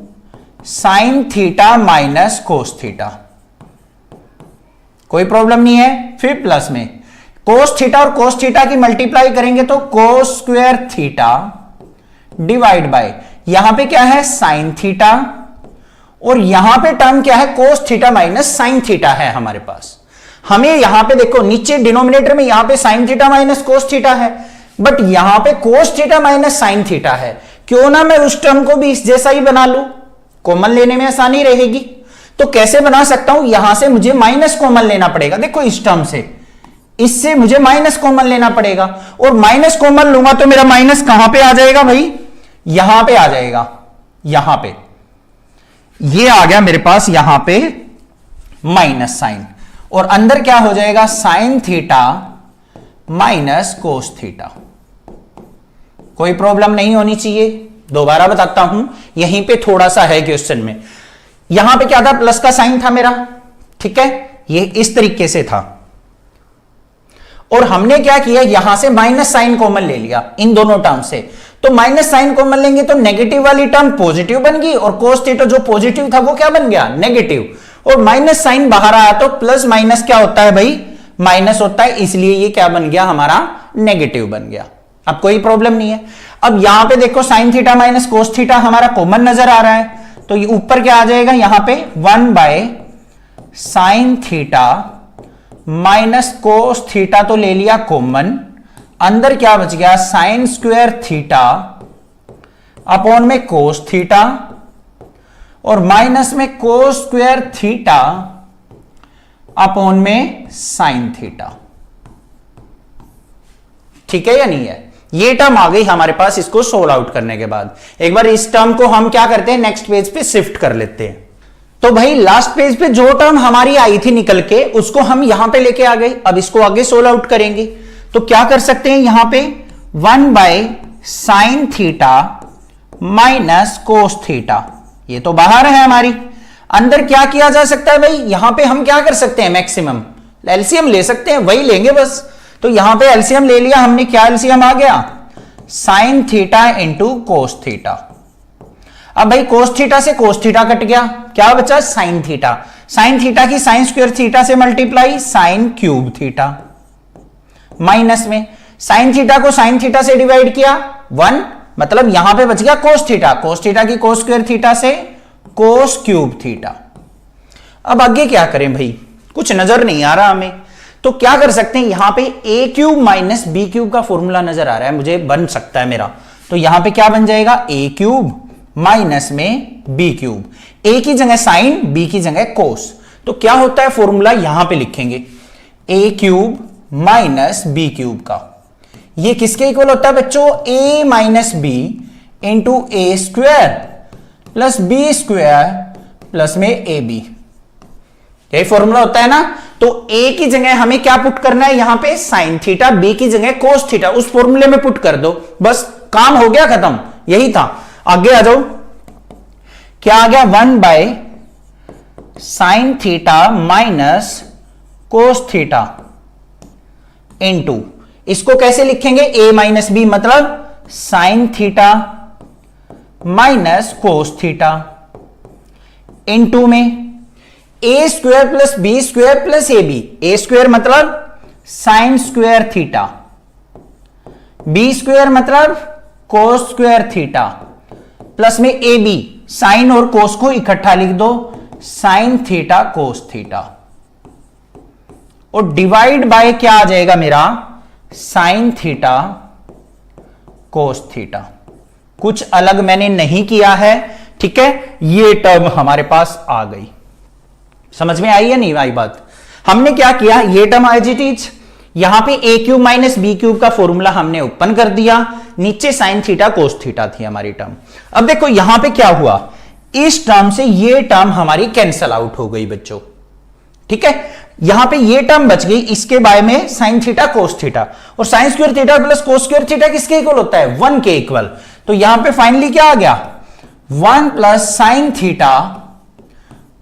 sine theta minus cos theta. कोई प्रॉब्लम नहीं है। फिर प्लस में कोस थीटा और कोस थीटा की मल्टीप्लाई करेंगे तो cos square theta divide by यहां पे क्या है? साइन थीटा, और यहां पे टर्म क्या है? Cos theta minus sine theta है हमारे पास। हमें यहां पे देखो नीचे डिनोमिनेटर में यहां पे sign theta minus cos theta है, बट यहां पे cos theta minus sine theta है। क्यों ना मैं उस टर्म को भी इस जैसा ही बना लूं, कॉमन लेने में आसानी रहेगी। तो कैसे बना सकता हूं? यहां से मुझे माइनस कॉमन लेना पड़ेगा। देखो इस टर्म से, इससे मुझे माइनस कॉमन लेना पड़ेगा, और माइनस कॉमन लूंगा तो मेरा माइनस कहां पे आ जाएगा भाई? यहां पे आ जाएगा, यहां पे ये आ गया मेरे पास, यहां पे माइनस साइन, और अंदर क्या हो जाएगा? Sign theta minus cos theta. कोई प्रॉब्लम नहीं होनी चाहिए। दोबारा बताता हूं, यहीं पे थोड़ा सा है क्वेश्चन में। यहां पे क्या था? प्लस का साइन था मेरा, ठीक है, ये इस तरीके से था, और हमने क्या किया, यहां से माइनस साइन कॉमन ले लिया इन दोनों टर्म से, तो माइनस साइन कॉमन लेंगे तो नेगेटिव वाली टर्म पॉजिटिव बन गई और कोस थीटा जो पॉजिटिव था वो क्या बन गया, नेगेटिव, और माइनस साइन बाहर आया तो प्लस माइनस क्या होता है भाई, माइनस होता है, इसलिए ये क्या बन गया हमारा, नेगेटिव बन गया। अब कोई प्रॉब्लम नहीं है। अब यहां पे देखो sign theta minus cos theta हमारा कॉमन नजर आ रहा है, तो ये ऊपर क्या आ जाएगा, यहां पे 1 by sine theta minus cos theta तो ले लिया कॉमन, अंदर क्या बच गया, साइन स्क्वायर थीटा अपॉन में कोस थीटा, और माइनस में कोस स्क्वायर थीटा अपॉन में साइन थीटा। ठीक है या नहीं है, ये टर्म आ गई हमारे पास इसको सोल्व आउट करने के बाद। एक बार इस टर्म को हम क्या करते हैं, नेक्स्ट पेज पे शिफ्ट कर लेते हैं। तो भाई लास्ट पेज पे जो टर्म हमारी आई थी निकल के, उसको हम यहां पे लेके आ गए, अब इसको आगे सोल्व आउट करेंगे। तो क्या कर सकते हैं, यहां पे 1 by sine theta minus cos theta, ये तो बाहर है हमारी, अंदर क्या किया जा सकता है भाई, यहां पे हम क्या कर सकते हैं, मैक्सिमम एलसीएम ले सकते हैं, वही लेंगे बस। तो यहां पे एलसीएम ले लिया हमने, क्या एलसीएम आ गया, sine theta into cos theta. अब भाई कोस थीटा से कोस थीटा कट गया, क्या बचा, साइन थीटा, साइन थीटा की साइन स्क्वायर थीटा से multiply sine cube theta, minus में साइन थीटा को साइन थीटा से डिवाइड किया 1, मतलब यहां पे बच गया कोस थीटा, कोस थीटा की कोस स्क्वायर थीटा से कोस क्यूब थीटा। अब आगे क्या करें भाई, कुछ नजर नहीं आ रहा हमें, तो क्या कर सकते हैं, यहां पे ए क्यूब माइनस बी क्यूब का फॉर्मूला नजर आ रहा है मुझे, बन सकता है मेरा, तो यहां पे क्या बन जाएगा, ए क्यूब माइनस में बी क्यूब, ए की जगह साइन, बी की जगह कोस, तो क्या होता है फॉर्मूला यहां पे लिखेंगे, A cube minus B cube का, ये किसके इक्वल होता है बच्चों, A minus B into A square plus B square plus में ए बी, यही फॉर्मूला होता है ना। तो ए की जगह हमें क्या पुट करना है, यहां पे साइन थीटा, बी की जगह कोस थीटा, उस फॉर्मूले में पुट कर दो, बस काम हो गया खत्म, यही था। आगे आ जाओ, क्या आ गया, 1 by sine theta minus cos theta into, इसको कैसे लिखेंगे, ए माइनस बी, मतलब sine theta minus cos theta into में A square plus B square plus A B, A square मतलब sine square theta, B square मतलब cos square theta, plus में A B, sign और कोस को इकट्ठा लिख दो, साइन थीटा कोस थीटा, और डिवाइड बाय क्या आ जाएगा मेरा, साइन थीटा कोस थीटा। कुछ अलग मैंने नहीं किया है, ठीक है, ये टर्म हमारे पास आ गई, समझ में आई या नहीं आई बात। हमने क्या किया, ये टर्म एज इट इज, यहां पे ए क्यूब माइनस बी क्यूब का फॉर्मूला हमने ओपन कर दिया, नीचे साइन थीटा कोस थीटा थी हमारी टर्म। अब देखो यहां पे क्या हुआ, इस टर्म से ये टर्म हमारी कैंसल आउट हो गई बच्चों, ठीक है, यहां पे ये टर्म बच गई, इसके बाय में साइन थीटा कोस थीटा, और sign square theta plus cos square theta किसके इक्वल होता है, 1 के इक्वल। तो यहां पे फाइनली क्या आ गया, 1 plus sine theta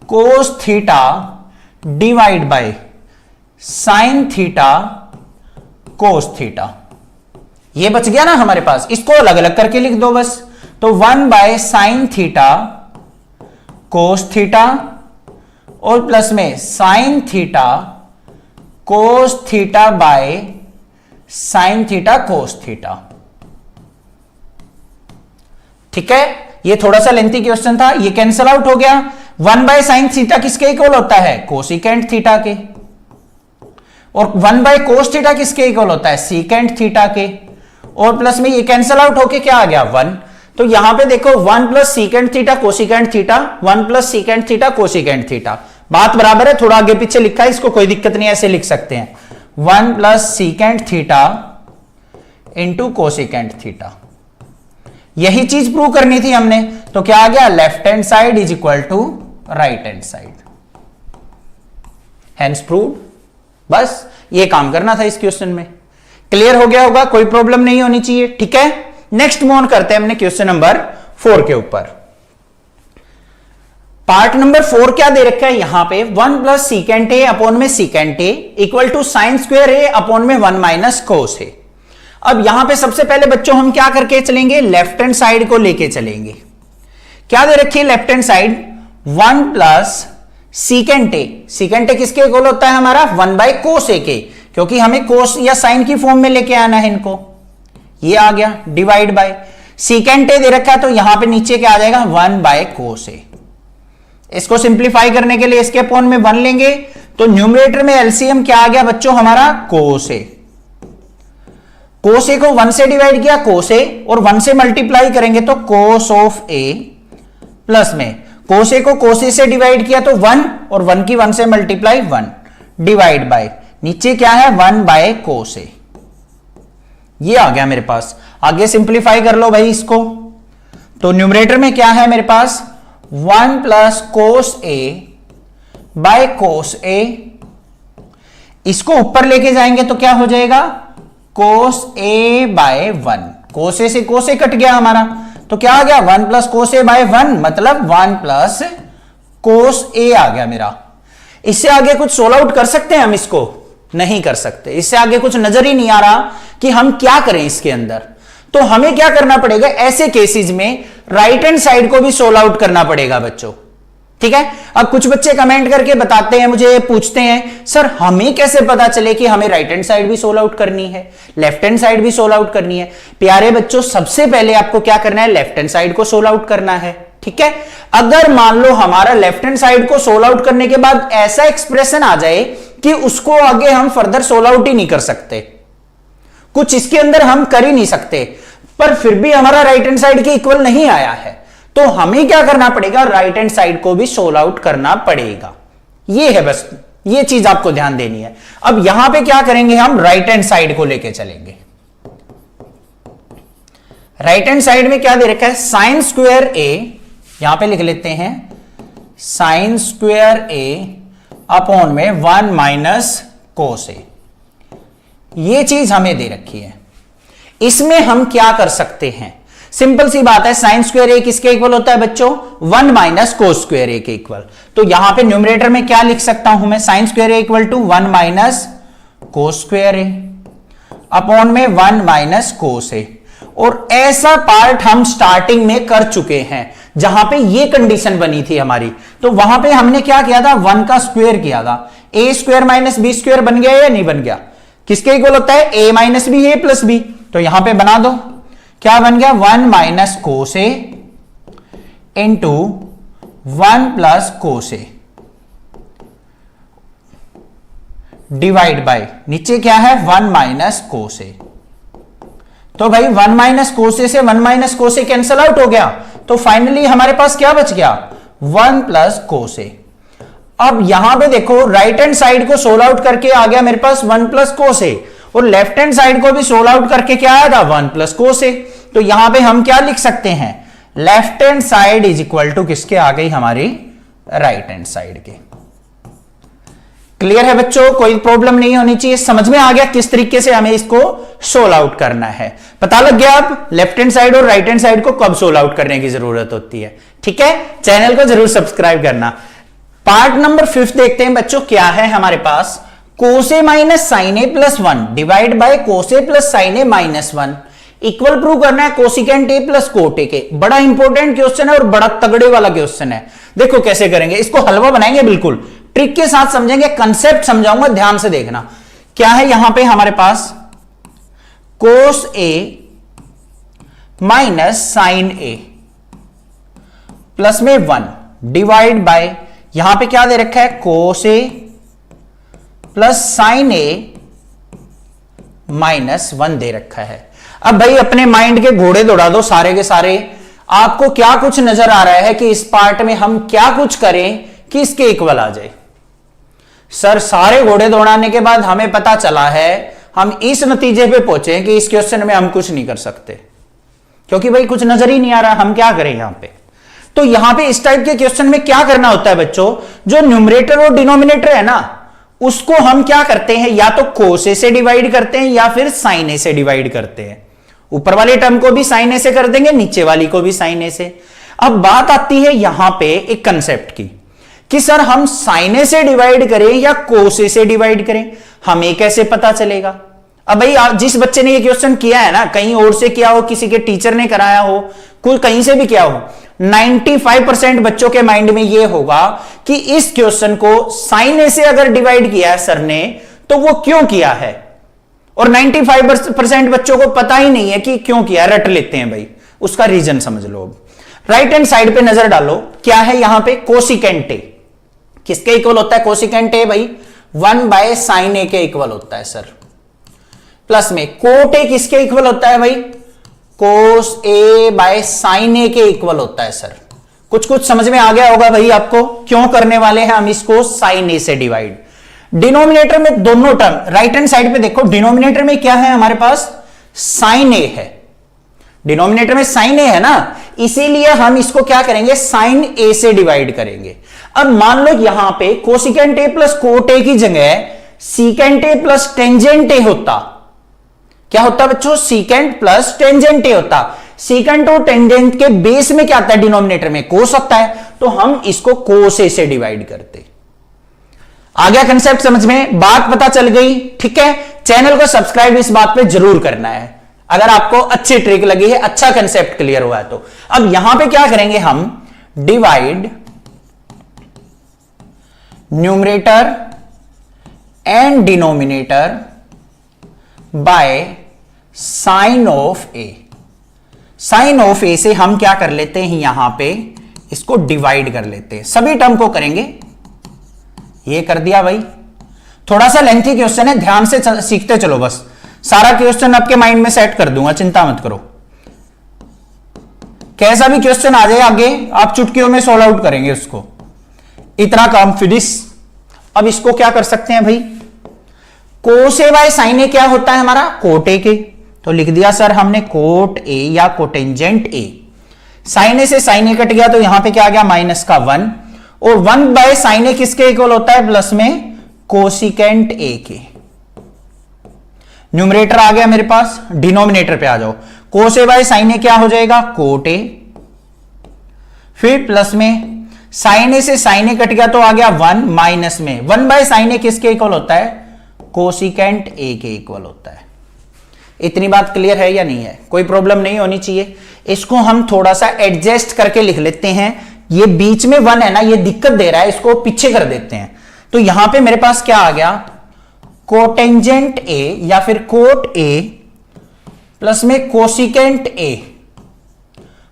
cos theta divide by sine theta cos theta, ये बच गया ना हमारे पास, इसको अलग अलग करके लिख दो बस। तो 1 by sine theta cos theta और प्लस में sine theta cos theta by sine theta cos theta, ठीक है, ये थोड़ा सा लेंथी क्वेश्चन था, ये कैंसल आउट हो गया। 1 बाय साइन थीटा किसके इक्वल होता है, कोसिकेंट थीटा के, और 1 बाय कोस थीटा किसके इक्वल होता है, सीकेंट थीटा के, और प्लस में ये कैंसल आउट होके क्या आ गया, 1। तो यहां पे देखो 1 plus secant theta cosecant theta, 1 plus secant theta cosecant theta, बात बराबर है, थोड़ा आगे पीछे लिखा है, इसको कोई दिक्कत नहीं, ऐसे लिख सकते हैं, 1 plus secant theta into cosecant theta, यही चीज प्रूव करनी थी हमने। तो क्या आ गया, left hand side is equal to right hand side, hence proved. बस ये काम करना था इस क्वेश्चन में, क्लियर हो गया होगा, कोई प्रॉब्लम नहीं होनी चाहिए, ठीक है। नेक्स्ट मूव ऑन करते हैं हमने क्वेश्चन नंबर 4 के ऊपर। पार्ट नंबर 4 क्या दे रखा है यहां पे 1 प्लस सीकेंट ए अपॉन में secant A equal to sine square A upon में 1 माइनस कोस ए। अब यहां पे सबसे पहले बच्चों हम क्या करके चलेंगे, लेफ्ट हैंड साइड को लेके चलेंगे। क्या दे रखी है left hand side 1 plus secant ए, सीकेंट ए किसके इक्वल होता है हमारा 1 बाय कोस ए के, क्योंकि हमें कोस या साइन की फॉर्म में लेके आना है इनको। ये आ गया डिवाइड बाय सीकेंट ए दे रखा है तो यहां पे नीचे क्या आ जाएगा 1 बाय कोस ए। इसको सिंप्लीफाई करने के लिए इसके अपॉन में 1 लेंगे तो न्यूमरेटर में एलसीएम क्या आ गया बच्चों हमारा कोस ए। कोस ए को 1 से डिवाइड किया कोस ए और 1 से मल्टीप्लाई करेंगे तो कोस ऑफ ए प्लस में कोस ए को कोस ए से डिवाइड किया तो 1 और 1 की 1 से मल्टीप्लाई 1 डिवाइड बाय नीचे क्या है 1 बाय कोस ए। ये आ गया मेरे पास। आगे सिंप्लीफाई कर लो भाई इसको, तो न्यूमरेटर में क्या है मेरे पास 1 plus cos A by cos ए। इसको ऊपर लेके जाएंगे तो क्या हो जाएगा कोस ए बाय 1। कोस ए से कोस ए कट गया हमारा तो क्या आ गया 1 प्लस कोस ए बाय 1 मतलब 1 प्लस कोस ए आ गया मेरा। इससे आगे कुछ सोल्व आउट कर सकते हैं हम, इसको नहीं कर सकते। इससे आगे कुछ नजर ही नहीं आ रहा कि हम क्या करें इसके अंदर। तो हमें क्या करना पड़ेगा ऐसे केसेस में राइट हैंड साइड को भी सोल्व आउट करना पड़ेगा बच्चों, ठीक है। अब कुछ बच्चे कमेंट करके बताते हैं, मुझे पूछते हैं सर हमें कैसे पता चले कि हमें राइट हैंड साइड भी सोल्व आउट करनी है, लेफ्ट हैंड साइड भी सोल्व आउट करनी है। प्यारे बच्चों सबसे पहले आपको क्या करना है लेफ्ट हैंड साइड को सोल्व आउट करना है, ठीक है। अगर मान लो हमारा लेफ्ट हैंड साइड को सोल्व आउट करने के बाद ऐसा एक्सप्रेशन आ जाए कि उसको आगे हम फर्दर सोल्व आउट ही नहीं कर सकते, कुछ इसके अंदर हम कर ही नहीं सकते, पर फिर भी हमारा राइट हैंड साइड के इक्वल नहीं आया है, तो हमें क्या करना पड़ेगा राइट हैंड साइड को भी सोल्व आउट करना पड़ेगा। ये है बस, ये चीज आपको ध्यान देनी है। अब यहां पे क्या करेंगे हम राइट हैंड साइड को लेके चलेंगे। राइट हैंड साइड में क्या दे रखा है साइन स्क्वायर ए, यहां पे लिख लेते हैं साइन स्क्वायर ए अपॉन में 1 माइनस कोस ए। ये चीज हमें दे रखी है। इसमें हम क्या कर सकते हैं, सिंपल सी बात है साइन स्क्वायर ए किसके इक्वल होता है बच्चों 1 माइनस कोस स्क्वायर ए के इक्वल। तो यहां पे न्यूमरेटर में क्या लिख सकता हूं मैं sine square A equal to 1 minus cos square A upon में 1 माइनस कोस ए। और ऐसा पार्ट हम स्टार्टिंग में कर चुके हैं जहां पे ये कंडीशन बनी थी हमारी, तो वहां पे हमने क्या किया था 1 का स्क्वायर किया था। ए स्क्वायर माइनस बी स्क्वायर बन गया या नहीं बन गया, किसके इक्वल होता है ए minus B A plus B. तो यहां पे बना दो क्या बन गया 1 minus cos A into 1 plus cos A divide bye नीचे क्या है 1 माइनस कोस ए। तो भाई 1 माइनस कोस ए से 1 माइनस कोस ए कैंसल आउट हो गया, तो फाइनली हमारे पास क्या बच गया 1 प्लस कोस ए। अब यहां पे देखो राइट हैंड साइड को सोल्व आउट करके आ गया मेरे पास 1 प्लस कोस ए, और लेफ्ट हैंड साइड को भी सोल्व आउट करके क्या आया था 1 प्लस कोस ए। तो यहां पे हम क्या लिख सकते हैं left hand side is equal to किसके आ गई हमारी राइट हैंड साइड के। क्लियर है बच्चों, कोई प्रॉब्लम नहीं होनी चाहिए, समझ में आ गया किस तरीके से हमें इसको सोल्व आउट करना है। पता लग गया अब लेफ्ट हैंड साइड और राइट हैंड साइड को कब सोल्व आउट करने की जरूरत होती है, ठीक है। चैनल को जरूर सब्सक्राइब करना। पार्ट नंबर 5 देखते हैं बच्चों, क्या है हमारे पास cos A minus sine A plus 1 divide by cos A plus sine A minus 1 equal prove करना है cosecant A plus cot A के। बड़ा इंपॉर्टेंट क्वेश्चन है और बड़ा तगड़े वाला क्वेश्चन है। देखो कैसे करेंगे, इसको हलवा बनाएंगे, बिल्कुल ट्रिक के साथ समझेंगे, कंसेप्ट समझाऊंगा, ध्यान से देखना। क्या है यहां पे हमारे पास cos A minus sine A plus में 1 डिवाइड बाय यहां पे क्या दे रखा है cos A plus sine A minus 1 दे रखा है। अब भाई अपने माइंड के घोड़े दौड़ा दो सारे के सारे, आपको क्या कुछ नजर आ रहा है कि इस पार्ट में हम क्या कुछ करें कि इसके इक्वल आ जाए। सर सारे घोड़े दौड़ाने के बाद हमें पता चला है, हम इस नतीजे पे पहुंचे कि इस क्वेश्चन में हम कुछ नहीं कर सकते, क्योंकि भाई कुछ नजर ही नहीं आ रहा, हम क्या करें यहां पे। तो यहां पे इस टाइप के क्वेश्चन में क्या करना होता है बच्चों, जो न्यूमरेटर और डिनोमिनेटर है ना उसको हम क्या करते हैं, या तो कोस ए से डिवाइड करते हैं या फिर साइन ए से डिवाइड करते हैं। ऊपर वाले टर्म को भी साइन ए से कर देंगे, नीचे वाली को भी साइन ए से। अब बात आती है यहां पे एक कंसेप्ट की कि सर हम साइन ए से डिवाइड करें या कोस ए से डिवाइड करें, हमें कैसे पता चलेगा? अब भाई जिस बच्चे ने ये क्वेश्चन किया है ना, कहीं और से किया हो, किसी के टीचर ने कराया हो, कोई कहीं से भी किया हो, 95% बच्चों के माइंड में ये होगा कि इस क्वेश्चन को साइन ए से अगर डिवाइड किया है सर ने तो वो क्यों किया है, और 95% बच्चों को पता ही नहीं है कि क्यों किया, रट लेते हैं भाई, उसका रीजन समझ लो। राइट हैंड साइड पे नजर डालो, क्या है यहां पे? कोसिकेंट ए किसके इक्वल होता है? कोसिकेंट ए भाई 1/sin ए के इक्वल होता है सर। प्लस में कोट ए किसके इक्वल होता है भाई? कोस ए बाय साइन ए के इक्वल होता है सर। कुछ कुछ समझ में आ गया होगा भाई आपको, क्यों करने वाले हैं हम इसको साइन ए से डिवाइड। डिनोमिनेटर में दोनों टर्म, राइट हैंड साइड पे देखो, डिनोमिनेटर में क्या है हमारे पास? साइन ए है, डिनोमिनेटर में साइन ए है ना, इसीलिए हम इसको क्या करेंगे? साइन ए से डिवाइड करेंगे। अब मान लो यहां पे कोसिकेंट ए प्लस कोट ए की जगह सीकेंट ए प्लस टेंजेंट ए होता, क्या होता बच्चों? सीकेंट प्लस टेंजेंट ए होता। सीकेंट और टेंजेंट के बेस में क्या आता है? डिनोमिनेटर में कोस होता है, तो हम इसको कोस ए से डिवाइड करते। आ गया कंसेप्ट समझ में? बात पता चल गई? ठीक है, चैनल को सब्सक्राइब इस बात पे जरूर करना है अगर आपको अच्छी ट्रिक लगी है, अच्छा कंसेप्ट क्लियर हुआ है तो। अब यहां पे क्या करेंगे हम? Divide numerator and denominator by sine of A. Sine of A से हम क्या कर लेते हैं? यहां पे इसको डिवाइड कर लेते हैं, सभी टर्म को करेंगे। ये कर दिया भाई, थोड़ा सा लेंथी क्वेश्चन है, ध्यान से सीखते चलो बस। सारा क्वेश्चन आपके माइंड में सेट कर दूंगा, चिंता मत करो। कैसा भी क्वेश्चन आ जाए आगे, आप चुटकियों में सोल्व आउट करेंगे उसको। इतना काम फिनिश। अब इसको क्या कर सकते हैं भाई? कोस ए बाय साइन ए क्या होता है हमारा? कोट ए के, तो लिख दिया सर हमने कोट ए या कोटेंजेंट ए। साइन ए से साइन ए कट गया तो यहां पे क्या आ गया? माइनस का 1, और 1/sin ए किसके इक्वल होता है? प्लस में कोसिकेंट ए के। न्यूमरेटर आ गया मेरे पास, डिनोमिनेटर पे आ जाओ। कोस ए बाय साइन ए क्या हो जाएगा? कोट ए, फिर प्लस में साइन ए से साइन ए कट गया तो आ गया 1, माइनस में 1/sin ए किसके इक्वल होता है? कोसिकेंट ए के इक्वल होता है। इतनी बात क्लियर है या नहीं है? कोई प्रॉब्लम नहीं होनी चाहिए। इसको हम थोड़ा सा एडजस्ट करके लिख लेते हैं, ये बीच में 1 है ना, ये दिक्कत दे रहा है, इसको पीछे कर देते हैं। तो यहां पे मेरे पास क्या आ गया? कोटेंजेंट ए या फिर कोट ए प्लस में कोसिकेंट ए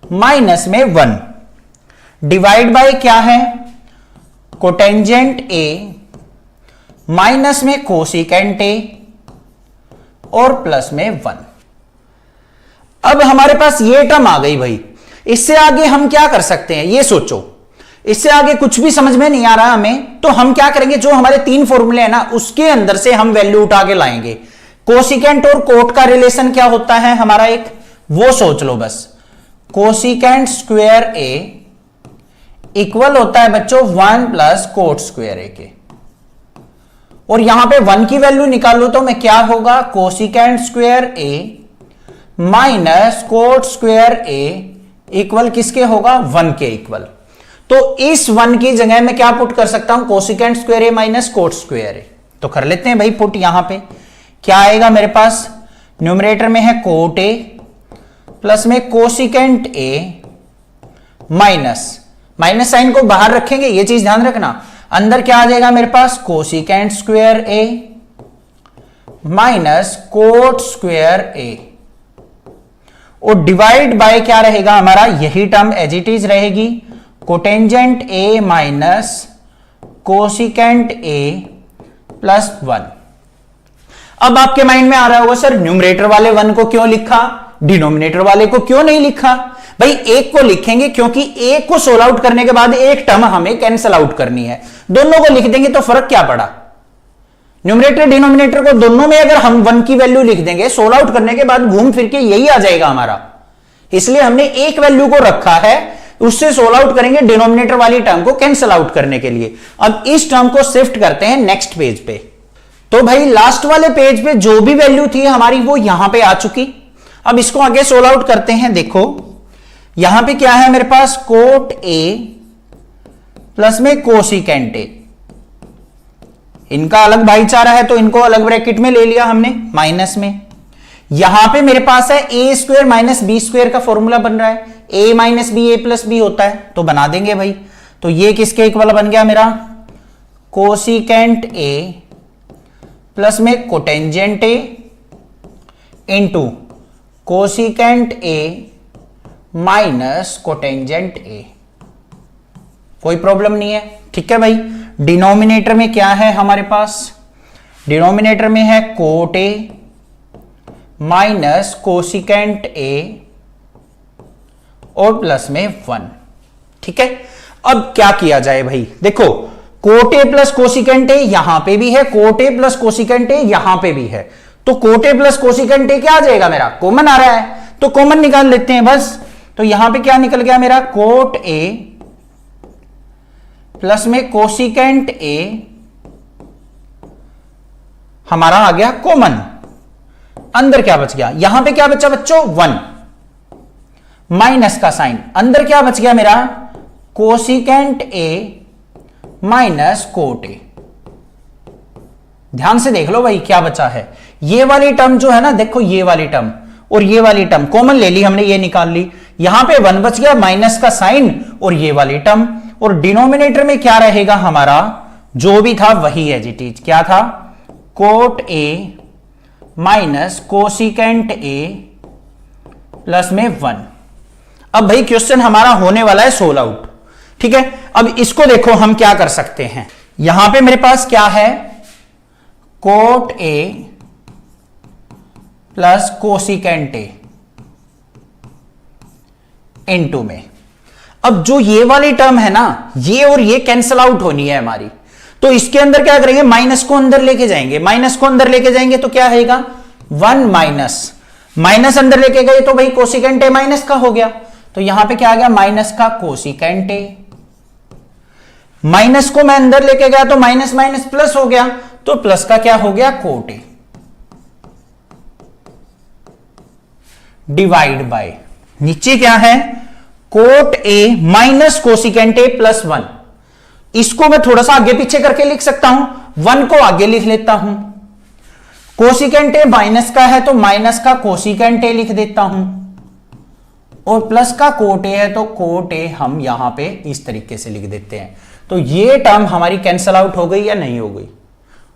माइनस में 1 डिवाइड बाय क्या है? कोटेंजेंट ए माइनस में कोसिकेंट ए और प्लस में 1। अब हमारे पास ये टर्म आ गई भाई, इससे आगे हम क्या कर सकते हैं? ये सोचो, इससे आगे कुछ भी समझ में नहीं आ रहा हमें, तो हम क्या करेंगे? जो हमारे 3 फॉर्मूले हैं ना, उसके अंदर से हम वैल्यू उठा के लाएंगे। कोसिकेंट और कोट का रिलेशन क्या होता है हमारा एक, वो सोच लो बस। कोसिकेंट स्क्वायर ए इक्वल होता है बच्चों 1 प्लस कोट स्क्वायर ए के, और यहां पे 1 की वैल्यू निकालो तो मैं क्या होगा? Cosecant square A minus cot square A equal किसके होगा? 1 के इक्वल। तो इस 1 की जगह मैं क्या पुट कर सकता हूं? कोसिकेंट स्क्वायर ए माइनस कोट स्क्वायर ए। तो कर लेते हैं भाई पुट। यहां पे क्या आएगा मेरे पास? न्यूमरेटर में है कोट ए प्लस में cosecant A minus, minus sine को बाहर रखेंगे, ये चीज ध्यान रखना। अंदर क्या आ जाएगा मेरे पास? Cosecant square A minus cot square A, और डिवाइड बाय क्या रहेगा हमारा? यही टर्म एज इट इज रहेगी, cotangent A minus cosecant A plus 1। अब आपके माइंड में आ रहा होगा सर न्यूमरेटर वाले 1 को क्यों लिखा, डिनोमिनेटर वाले को क्यों नहीं लिखा? भाई एक को लिखेंगे क्योंकि एक को सोल्व आउट करने के बाद एक टर्म हमें कैंसिल आउट करनी है, दोनों को लिख देंगे तो फर्क क्या पड़ा? न्यूमरेटर डिनोमिनेटर को दोनों में अगर हम 1 की वैल्यू लिख देंगे, सोल्व आउट करने के बाद घूम फिर के यही आ जाएगा हमारा। इसलिए हमने एक वैल्यू को रखा है, उससे सोल्व आउट करेंगे डिनोमिनेटर वाली टर्म को कैंसिल आउट करने के लिए। अब इस टर्म को शिफ्ट करते हैं नेक्स्ट पेज पे। तो भाई लास्ट वाले पेज पे जो भी वैल्यू थी हमारी वो यहां पे आ चुकी। अब इसको आगे सोल्व आउट करते हैं। देखो यहां पे क्या है मेरे पास, कोट ए प्लस में कोसिकेंट ए। इनका अलग भाईचारा है तो इनको अलग ब्रैकेट में ले लिया हमने माइनस में। यहां पे मेरे पास है ए स्क्वायर माइनस बी स्क्वायर का फॉर्मूला बन रहा है, ए minus B A plus B होता है, तो बना देंगे भाई। तो ये किसके इक्वल बन गया मेरा, कोसिकेंट ए प्लस में cotangent A into cosecant A minus cotangent A. कोई प्रॉब्लम नहीं है, ठीक है भाई। डिनोमिनेटर में क्या है हमारे पास, डिनोमिनेटर में है cot A minus cosecant A और प्लस में 1, ठीक है। अब क्या किया जाए भाई, देखो कोट ए प्लस कोसिकेंट ए यहां पे भी है, कोट ए प्लस कोसिकेंट ए यहां पे भी है, तो कोट ए प्लस कोसिकेंट ए क्या आ जाएगा मेरा, कॉमन आ रहा है, तो कॉमन निकाल लेते हैं बस। तो यहां पे क्या निकल गया मेरा, कोट ए प्लस में कोसिकेंट ए हमारा आ गया कॉमन। अंदर क्या बच गया, यहां पे क्या बचा बच्चों, 1 माइनस का साइन, अंदर क्या बच गया मेरा, कोसिकेंट ए माइनस कोट ए। ध्यान से देख लो भाई क्या बचा है, ये वाली टर्म जो है ना, देखो ये वाली टर्म और ये वाली टर्म कॉमन ले ली हमने, ये निकाल ली, यहां पे 1 बच गया माइनस का साइन और ये वाली टर्म, और डिनोमिनेटर में क्या रहेगा हमारा, जो भी था वही है जी टीच, क्या था, cot A minus cosecant A plus में 1। अब भाई क्वेश्चन हमारा होने वाला है सोल्व आउट, ठीक है। अब इसको देखो हम क्या कर सकते हैं, यहां पे मेरे पास क्या है, cot A plus cosecant A into में, अब जो ये वाली टर्म है ना, ये और ये कैंसिल आउट होनी है हमारी, तो इसके अंदर क्या करेंगे, माइनस को अंदर लेके जाएंगे, माइनस को अंदर लेके जाएंगे तो क्या आएगा, 1 माइनस, माइनस अंदर लेके गए तो भाई कोसिकेंट ए माइनस का हो गया, तो यहां पे क्या आ गया, माइनस का कोसिकेंट ए, माइनस को मैं अंदर लेके गया तो माइनस माइनस प्लस हो गया, तो प्लस का क्या हो गया, कोट ए, डिवाइड बाय, नीचे क्या है, cot A minus cosecant A plus 1। इसको मैं थोड़ा सा आगे पीछे करके लिख सकता हूं, 1 को आगे लिख लेता हूं, कोसिकेंट ए माइनस का है तो माइनस का कोसिकेंट ए लिख देता हूं, और प्लस का कोट ए है तो कोट ए हम यहां पे इस तरीके से लिख देते हैं। तो ये टर्म हमारी कैंसल आउट हो गई या नहीं हो गई,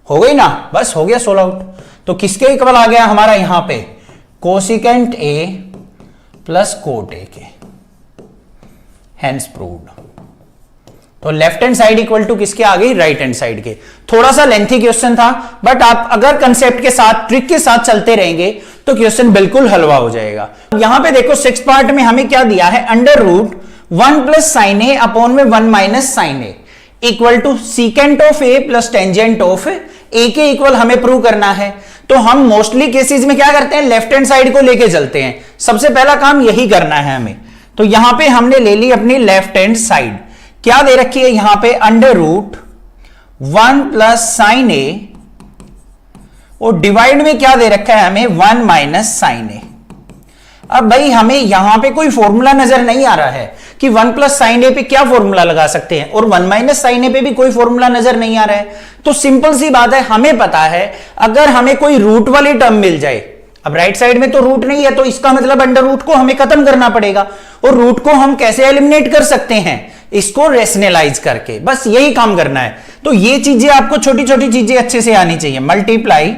हो गई ना, बस हो गया सोल्व आउट। तो किसके इक्वल आ गया हमारा यहां पे, cosecant A plus cot A के, हेंस प्रूव्ड। तो left hand side equal to किसके आ गई, राइट हैंड साइड के। थोड़ा सा लेंथी क्वेश्चन था, बट आप अगर कंसेप्ट के साथ, ट्रिक के साथ चलते रहेंगे तो क्वेश्चन बिल्कुल हलवा हो जाएगा। यहां पे देखो 6th पार्ट में हमें क्या दिया है, under root 1 plus sine A upon में 1 minus sine A equal to secant of A plus tangent of A के इक्वल हमें प्रूव करना है। तो हम मोस्टली केसेस में क्या करते हैं, लेफ्ट हैंड साइड को लेके चलते हैं, सबसे पहला काम यही करना है हमें। तो यहां पे हमने ले ली अपनी लेफ्ट हैंड साइड, क्या दे रखी है यहां पे, under root 1 plus sine A, और डिवाइड में क्या दे रखा है हमें, 1 माइनस साइन ए। अब भाई हमें यहां पे कोई फॉर्मूला नजर नहीं आ रहा है कि 1 प्लस साइन ए पे क्या फॉर्मूला लगा सकते हैं, और 1 माइनस साइन ए पे भी कोई फॉर्मूला नजर नहीं आ रहा है। तो सिंपल सी बात है, हमें पता है अगर हमें कोई रूट वाली टर्म मिल जाए, अब राइट साइड में तो रूट नहीं है तो इसका मतलब अंडर रूट को हमें खत्म करना पड़ेगा, और रूट को हम कैसे एलिमिनेट कर सकते हैं, इसको रेशनलाइज करके, बस यही काम करना है। तो ये चीजें आपको छोटी छोटी चीजें अच्छे से आनी चाहिए। मल्टीप्लाई,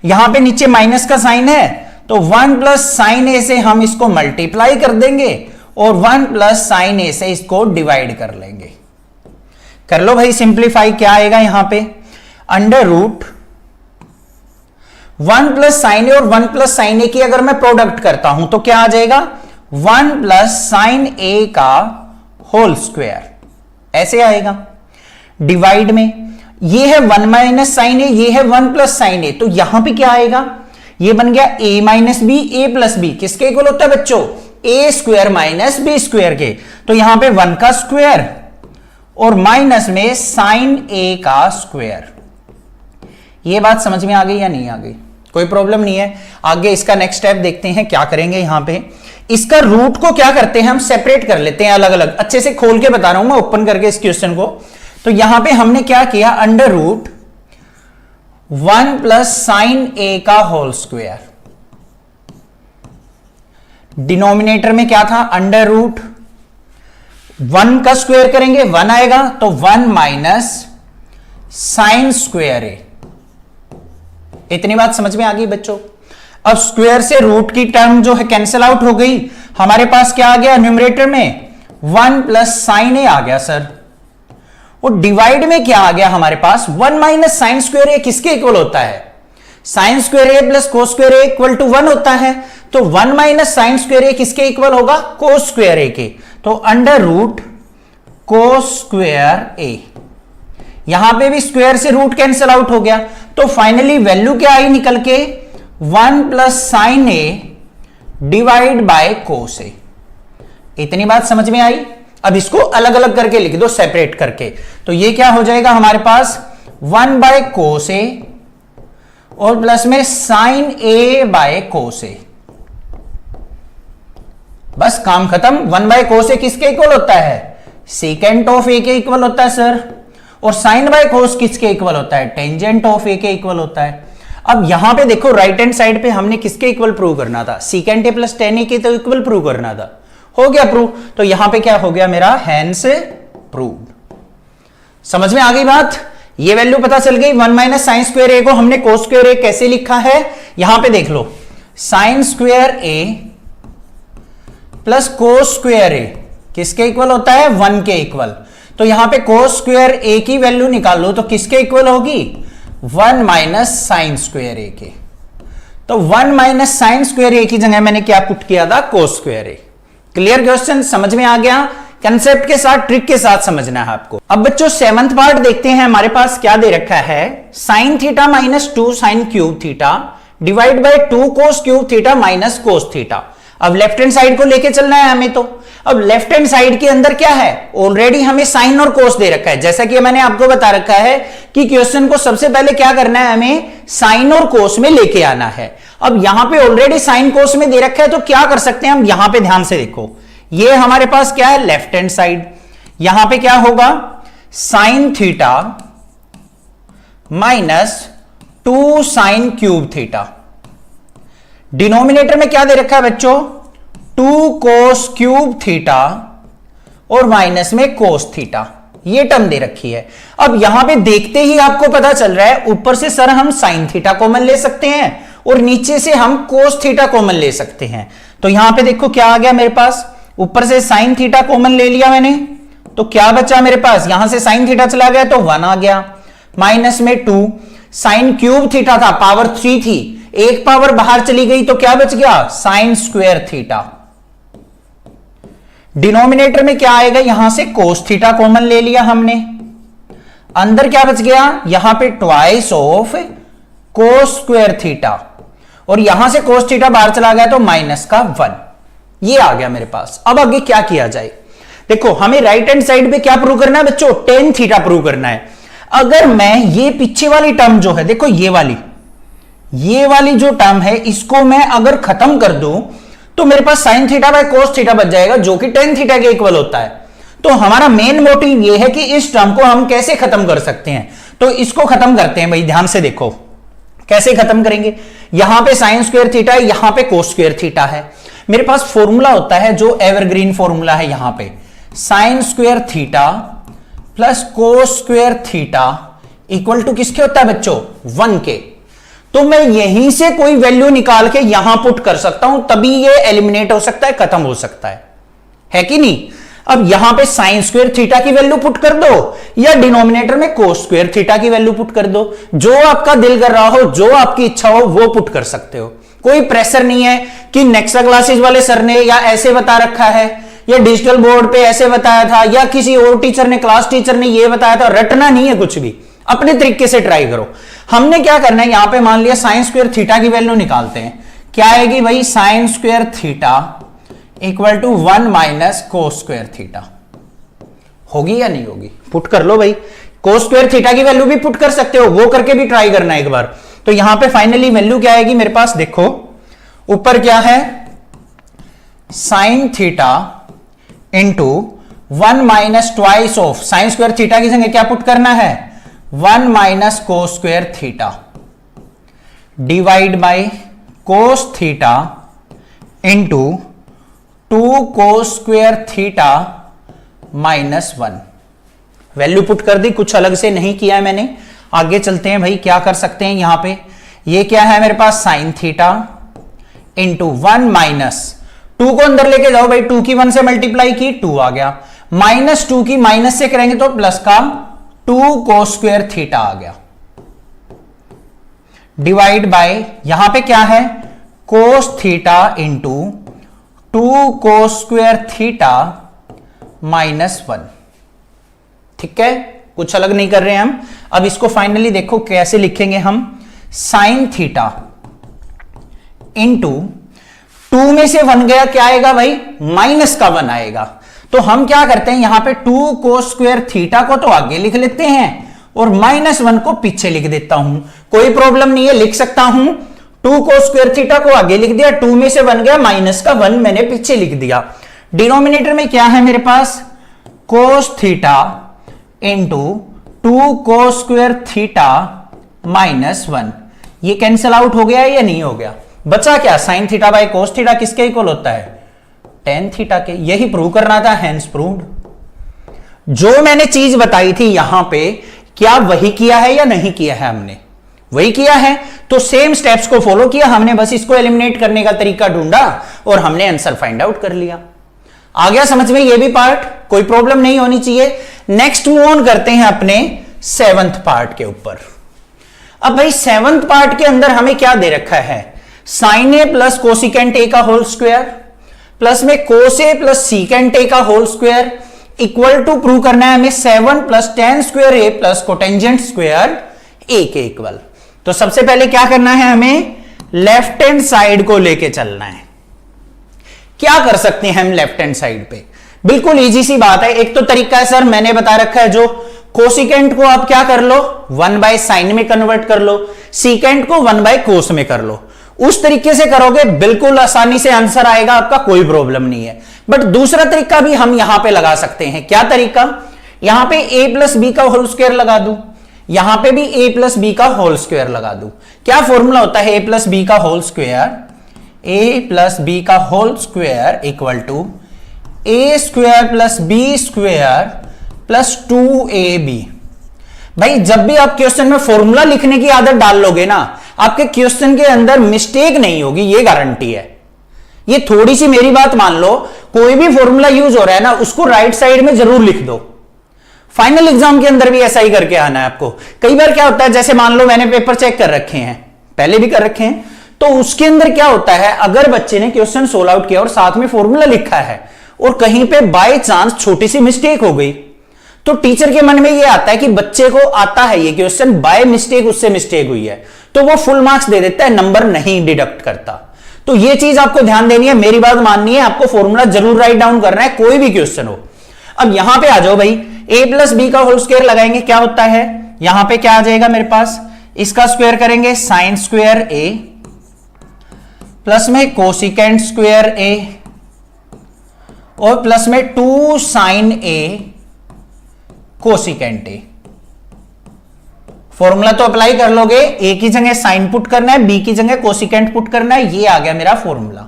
यहां पे नीचे माइनस का साइन है तो 1 प्लस साइन ए से हम इसको मल्टीप्लाई कर देंगे, और 1 प्लस साइन ए से इसको डिवाइड कर लेंगे। कर लो भाई सिंप्लीफाई, क्या आएगा यहां पे, under root 1 plus sine A और 1 प्लस साइन ए की अगर मैं प्रोडक्ट करता हूं तो क्या आ जाएगा, 1 प्लस साइन ए का होल स्क्वायर, ऐसे आएगा। डिवाइड में ये है 1 माइनस साइन ए, ये है 1 प्लस साइन ए, तो यहां पे क्या आएगा, ये बन गया a minus B, A plus B किसके इक्वल होता है बच्चों, a square minus B square के। तो यहां पे 1 का स्क्वायर और माइनस में साइन a का स्क्वायर। ये बात समझ में आ गई या नहीं आ गई, कोई प्रॉब्लम नहीं है। आगे इसका नेक्स्ट स्टेप देखते हैं क्या करेंगे। यहां पे इसका रूट को क्या करते हैं हम सेपरेट कर लेते हैं अलग अलग। अच्छे से खोल के बता रहा हूं मैं ओपन करके इस क्वेश्चन को। तो यहां पे हमने क्या किया, अंडर रूट 1 प्लस साइन ए का होल स्क्वायर, डिनोमिनेटर में क्या था अंडर रूट 1 का स्क्वायर करेंगे 1 आएगा, तो 1 माइनस साइन स्क्वायर ए। इतनी बात समझ में आ गई बच्चों। अब स्क्वायर से रूट की टर्म जो है कैंसिल आउट हो गई, हमारे पास क्या आ गया न्यूमरेटर में 1 प्लस साइन ए आ गया सर। और डिवाइड में क्या आ गया हमारे पास 1 माइनस साइन स्क्वायर ए किसके इक्वल होता है, sine square A plus cos square A equal to 1 होता है। तो 1 माइनस साइन स्क्वायर ए किसके इक्वल होगा, कोस स्क्वायर ए के। तो अंडर रूट कोस स्क्वायर ए, यहां पे भी स्क्वायर से रूट कैंसिल आउट हो गया, तो फाइनली वैल्यू क्या आई निकल के 1 plus sine A divide by cos A. इतनी बात समझ में आई। अब इसको अलग अलग करके लिख दो सेपरेट करके, तो ये क्या हो जाएगा हमारे पास 1 बाय कोस ए और प्लस में साइन ए बाय कोस ए। बस काम खत्म। 1 बाय कोस ए किसके इक्वल होता है, सेकेंट ऑफ ए के इक्वल होता है सर। और साइन बाय कोस किसके इक्वल होता है, टेंजेंट ऑफ ए के इक्वल होता है। अब यहां पे देखो राइट हैंड साइड पे हमने किसके इक्वल प्रूव करना था, सीकेंट ए प्लस टेन ए के तो इक्वल प्रूव करना था, हो गया प्रूव। तो यहां पे क्या हो गया मेरा, हैंस प्रूव्ड। समझ में आ गई बात। ये वैल्यू पता चल गई। 1 माइनस साइन स्क्वायर ए को हमने कोस स्क्वायर ए कैसे लिखा है, यहां पे देख लो, sign square A plus cos square A किसके इक्वल होता है, 1 के इक्वल। तो यहां पे कोस स्क्वायर ए की वैल्यू निकाल लो तो किसके इक्वल होगी, 1 माइनस साइन स्क्वायर ए के। तो 1 माइनस साइन स्क्वायर ए की जगह मैंने क्या पुट किया था, कोस स्क्वायर ए। क्लियर क्वेश्चन, समझ में आ गया। कंसेप्ट के साथ ट्रिक के साथ समझना है आपको। अब बच्चों 7th पार्ट देखते हैं। हमारे पास क्या दे रखा है, sign theta minus 2 sine cube theta divide bye 2 cos cube theta minus cos theta. अब लेफ्ट हैंड साइड को लेके चलना है हमें। तो अब लेफ्ट हैंड साइड के अंदर क्या है, ऑलरेडी हमें साइन और कोस दे रखा है। जैसा कि मैंने आपको बता रखा है कि क्वेश्चन को सबसे पहले क्या करना है, हमें साइन और कोस में लेके आना है। अब यहां पे ऑलरेडी साइन कोस में दे रखा है, तो क्या कर सकते हैं हम, यहां पे ध्यान से देखो, ये हमारे पास क्या है, लेफ्ट हैंड साइड। यहां पे क्या होगा, sign theta minus 2 sine cube theta. Denominator में क्या दे रखा है बच्चों, 2 कोस क्यूब थीटा और माइनस में कोस थीटा, ये टर्म दे रखी है। अब यहां पे देखते ही आपको पता चल रहा है, ऊपर से सर हम साइन थीटा कॉमन ले सकते हैं और नीचे से हम कोस थीटा कॉमन ले सकते हैं। तो यहां पे देखो क्या आ गया मेरे पास, ऊपर से साइन थीटा कॉमन ले लिया मैंने, तो क्या बचा मेरे पास, यहां से साइन थीटा चला गया तो 1 आ गया, माइनस में 2 साइन क्यूब थीटा था, पावर 3 थी, एक पावर बाहर चली गई तो क्या बच गया, साइन स्क्वायर थीटा। डिनोमिनेटर में क्या आएगा, यहां से कोस थीटा कॉमन ले लिया हमने, अंदर क्या बच गया, यहां पे twice of cos square theta, और यहां से कोस थीटा बाहर चला गया तो माइनस का 1, ये आ गया मेरे पास। अब आगे क्या किया जाए, देखो हमें राइट हैंड साइड पे क्या प्रूव करना है बच्चों, टेन थीटा प्रूव करना है। अगर मैं ये पीछे वाली टर्म जो है, देखो ये वाली जो टर्म है, इसको मैं अगर खत्म कर दूं तो मेरे पास sine theta by cos theta बच जाएगा, जो कि टेन थीटा के इक्वल होता है। तो हमारा मेन मोटिव ये है कि इस टर्म को हम कैसे खत्म कर सकते हैं। तो इसको खत्म करते हैं भाई, ध्यान से देखो कैसे खत्म करेंगे। यहां पे साइन स्क्वायर थीटा है, यहां पे कोस स्क्वायर थीटा है। मेरे पास फॉर्मूला होता है जो एवरग्रीन फॉर्मूला है, यहां पे sine square theta plus cos square theta equal to किसके होता है बच्चों, 1 के। तो मैं यहीं से कोई वैल्यू निकाल के यहां पुट कर सकता हूं, तभी ये एलिमिनेट हो सकता है, खत्म हो सकता है कि नहीं। अब यहां पे साइन स्क्वायर थीटा की वैल्यू पुट कर दो, या डिनोमिनेटर में कोस स्क्वायर थीटा की वैल्यू पुट कर दो, जो आपका दिल कर रहा हो, जो आपकी इच्छा हो वो पुट कर सकते हो। कोई प्रेशर नहीं है कि नेक्सा क्लासेस वाले सर ने या ऐसे बता रखा है, या डिजिटल बोर्ड पे ऐसे बताया था, या किसी और टीचर ने, क्लास टीचर ने ये बताया था। रटना नहीं है कुछ भी, अपने तरीके से ट्राई करो। हमने क्या करना है, यहां पे मान लिया साइन स्क्वायर थीटा की वैल्यू निकालते हैं। क्या आएगी भाई, sine square theta equal to 1 minus cos square theta. होगी या नहीं होगी, पुट कर लो भाई। कोस स्क्वायर थीटा की वैल्यू भी पुट कर सकते हो, वो करके भी ट्राई करना एक बार। तो यहां पे फाइनली वैल्यू क्या आएगी मेरे पास, देखो ऊपर क्या है, sine theta into 1 minus twice of sine square theta की जगह क्या पुट करना है 1 minus cos square theta divide by cos theta into 2 cos square theta minus 1। Value put कर दी, कुछ अलग से नहीं किया है मैंने। आगे चलते हैं भाई, क्या कर सकते हैं यहां पे, ये क्या है मेरे पास साइन थीटा इंटू 1 माइनस 2 को अंदर लेके जाओ भाई, 2 की 1 से मल्टीप्लाई की 2 आ गया, माइनस 2 की माइनस से करेंगे तो प्लस का 2 कोस स्क्वायर थीटा आ गया डिवाइड बाय यहां पे क्या है कोस theta into 2 cos square theta minus 1। ठीक है, कुछ अलग नहीं कर रहे हैं हम। अब इसको फाइनली देखो कैसे लिखेंगे हम, साइन थीटा इंटू 2 में से 1 गया, क्या आएगा भाई माइनस का 1 आएगा। तो हम क्या करते हैं यहां पे 2 कोस स्क्वायर थीटा को तो आगे लिख लेते हैं और माइनस 1 को पीछे लिख देता हूं, कोई प्रॉब्लम नहीं है, लिख सकता हूं। 2 कोस स्क्वायर थीटा को आगे लिख दिया, 2 में से 1 गया, माइनस का 1 मैंने पीछे लिख दिया। डिनोमिनेटर में क्या है मेरे पास cos theta into 2 cos square theta minus 1। ये कैंसिल आउट हो गया या नहीं हो गया, बचा क्या sign theta by cos theta किसके इक्वल होता है टेन थीटा के। यही प्रूव करना था, हेंस प्रूव्ड। जो मैंने चीज बताई थी यहां पे क्या वही किया है या नहीं किया है, हमने वही किया है। तो सेम स्टेप्स को फॉलो किया हमने, बस इसको एलिमिनेट करने का तरीका ढूंढा और हमने आंसर फाइंड आउट कर लिया। आ गया समझ में ये भी पार्ट, कोई प्रॉब्लम नहीं होनी चाहिए। नेक्स्ट मूव ऑन करते हैं अपने 7th पार्ट के ऊपर। अब भाई 7th पार्ट के अंदर हमें क्या दे रखा है, sine A plus cosecant A का होल स्क्वायर प्लस में कोस ए प्लस सीकेंट ए का whole square equal to prove करना है हमें 7 plus tan square A plus cotangent square A के इक्वल। तो सबसे पहले क्या करना है, हमें लेफ्ट हैंड साइड को लेके चलना है। क्या कर सकते हैं हम लेफ्ट हैंड साइड पे, बिल्कुल इजी सी बात है। एक तो तरीका है सर मैंने बता रखा है, जो कोसिकेंट को आप क्या कर लो 1 बाय साइन में कन्वर्ट कर लो, सीकेंट को 1 बाय कोस में कर लो। उस तरीके से करोगे बिल्कुल आसानी से आंसर आएगा आपका, कोई प्रॉब्लम नहीं है। बट दूसरा तरीका भी हम यहां पे लगा सकते हैं। क्या तरीका, यहां पे a प्लस बी का होल स्क्वायर लगा दूं, यहां पे भी a प्लस बी का होल स्क्वायर लगा दूं। क्या फॉर्मूला होता है a प्लस बी का whole square, a plus B का whole square equal to a square plus B square plus 2ab। भाई जब भी आप क्वेश्चन में फॉर्मूला लिखने की आदत डाल लोगे ना, आपके क्वेश्चन के अंदर मिस्टेक नहीं होगी, ये गारंटी है। ये थोड़ी सी मेरी बात मान लो, कोई भी फॉर्मूला यूज हो रहा है ना उसको राइट साइड में जरूर लिख दो। फाइनल एग्जाम के अंदर भी ऐसा ही करके आना है आपको। कई बार क्या होता है, जैसे मान लो मैंने पेपर चेक कर रखे हैं, पहले भी कर रखे हैं, तो उसके अंदर क्या होता है, अगर बच्चे ने क्वेश्चन सोल्व आउट किया और साथ में फॉर्मूला लिखा है और कहीं पे बाय चांस छोटी सी मिस्टेक हो गई, तो टीचर के मन में ये आता है कि बच्चे को आता है ये क्वेश्चन, बाय मिस्टेक उससे मिस्टेक हुई है, तो वो फुल मार्क्स दे देता है, नंबर नहीं डिडक्ट करता। तो ये चीज आपको ध्यान देनी है, मेरी बात माननी है, आपको फॉर्मूला जरूर राइट डाउन करना है, कोई भी क्वेश्चन हो। अब यहां पे आ जाओ भाई, a प्लस बी का होल स्क्वायर लगाएंगे, क्या होता है यहां पे क्या आ जाएगा मेरे पास, इसका स्क्वायर करेंगे साइन स्क्वायर a प्लस में कोसिकेंट स्क्वायर a और प्लस में 2 sine a cosecant a। Formula तो अप्लाई कर लोगे, a की जगह साइन पुट करना है, b की जगह कोसिकेंट पुट करना है, ये आ गया मेरा फॉर्मूला।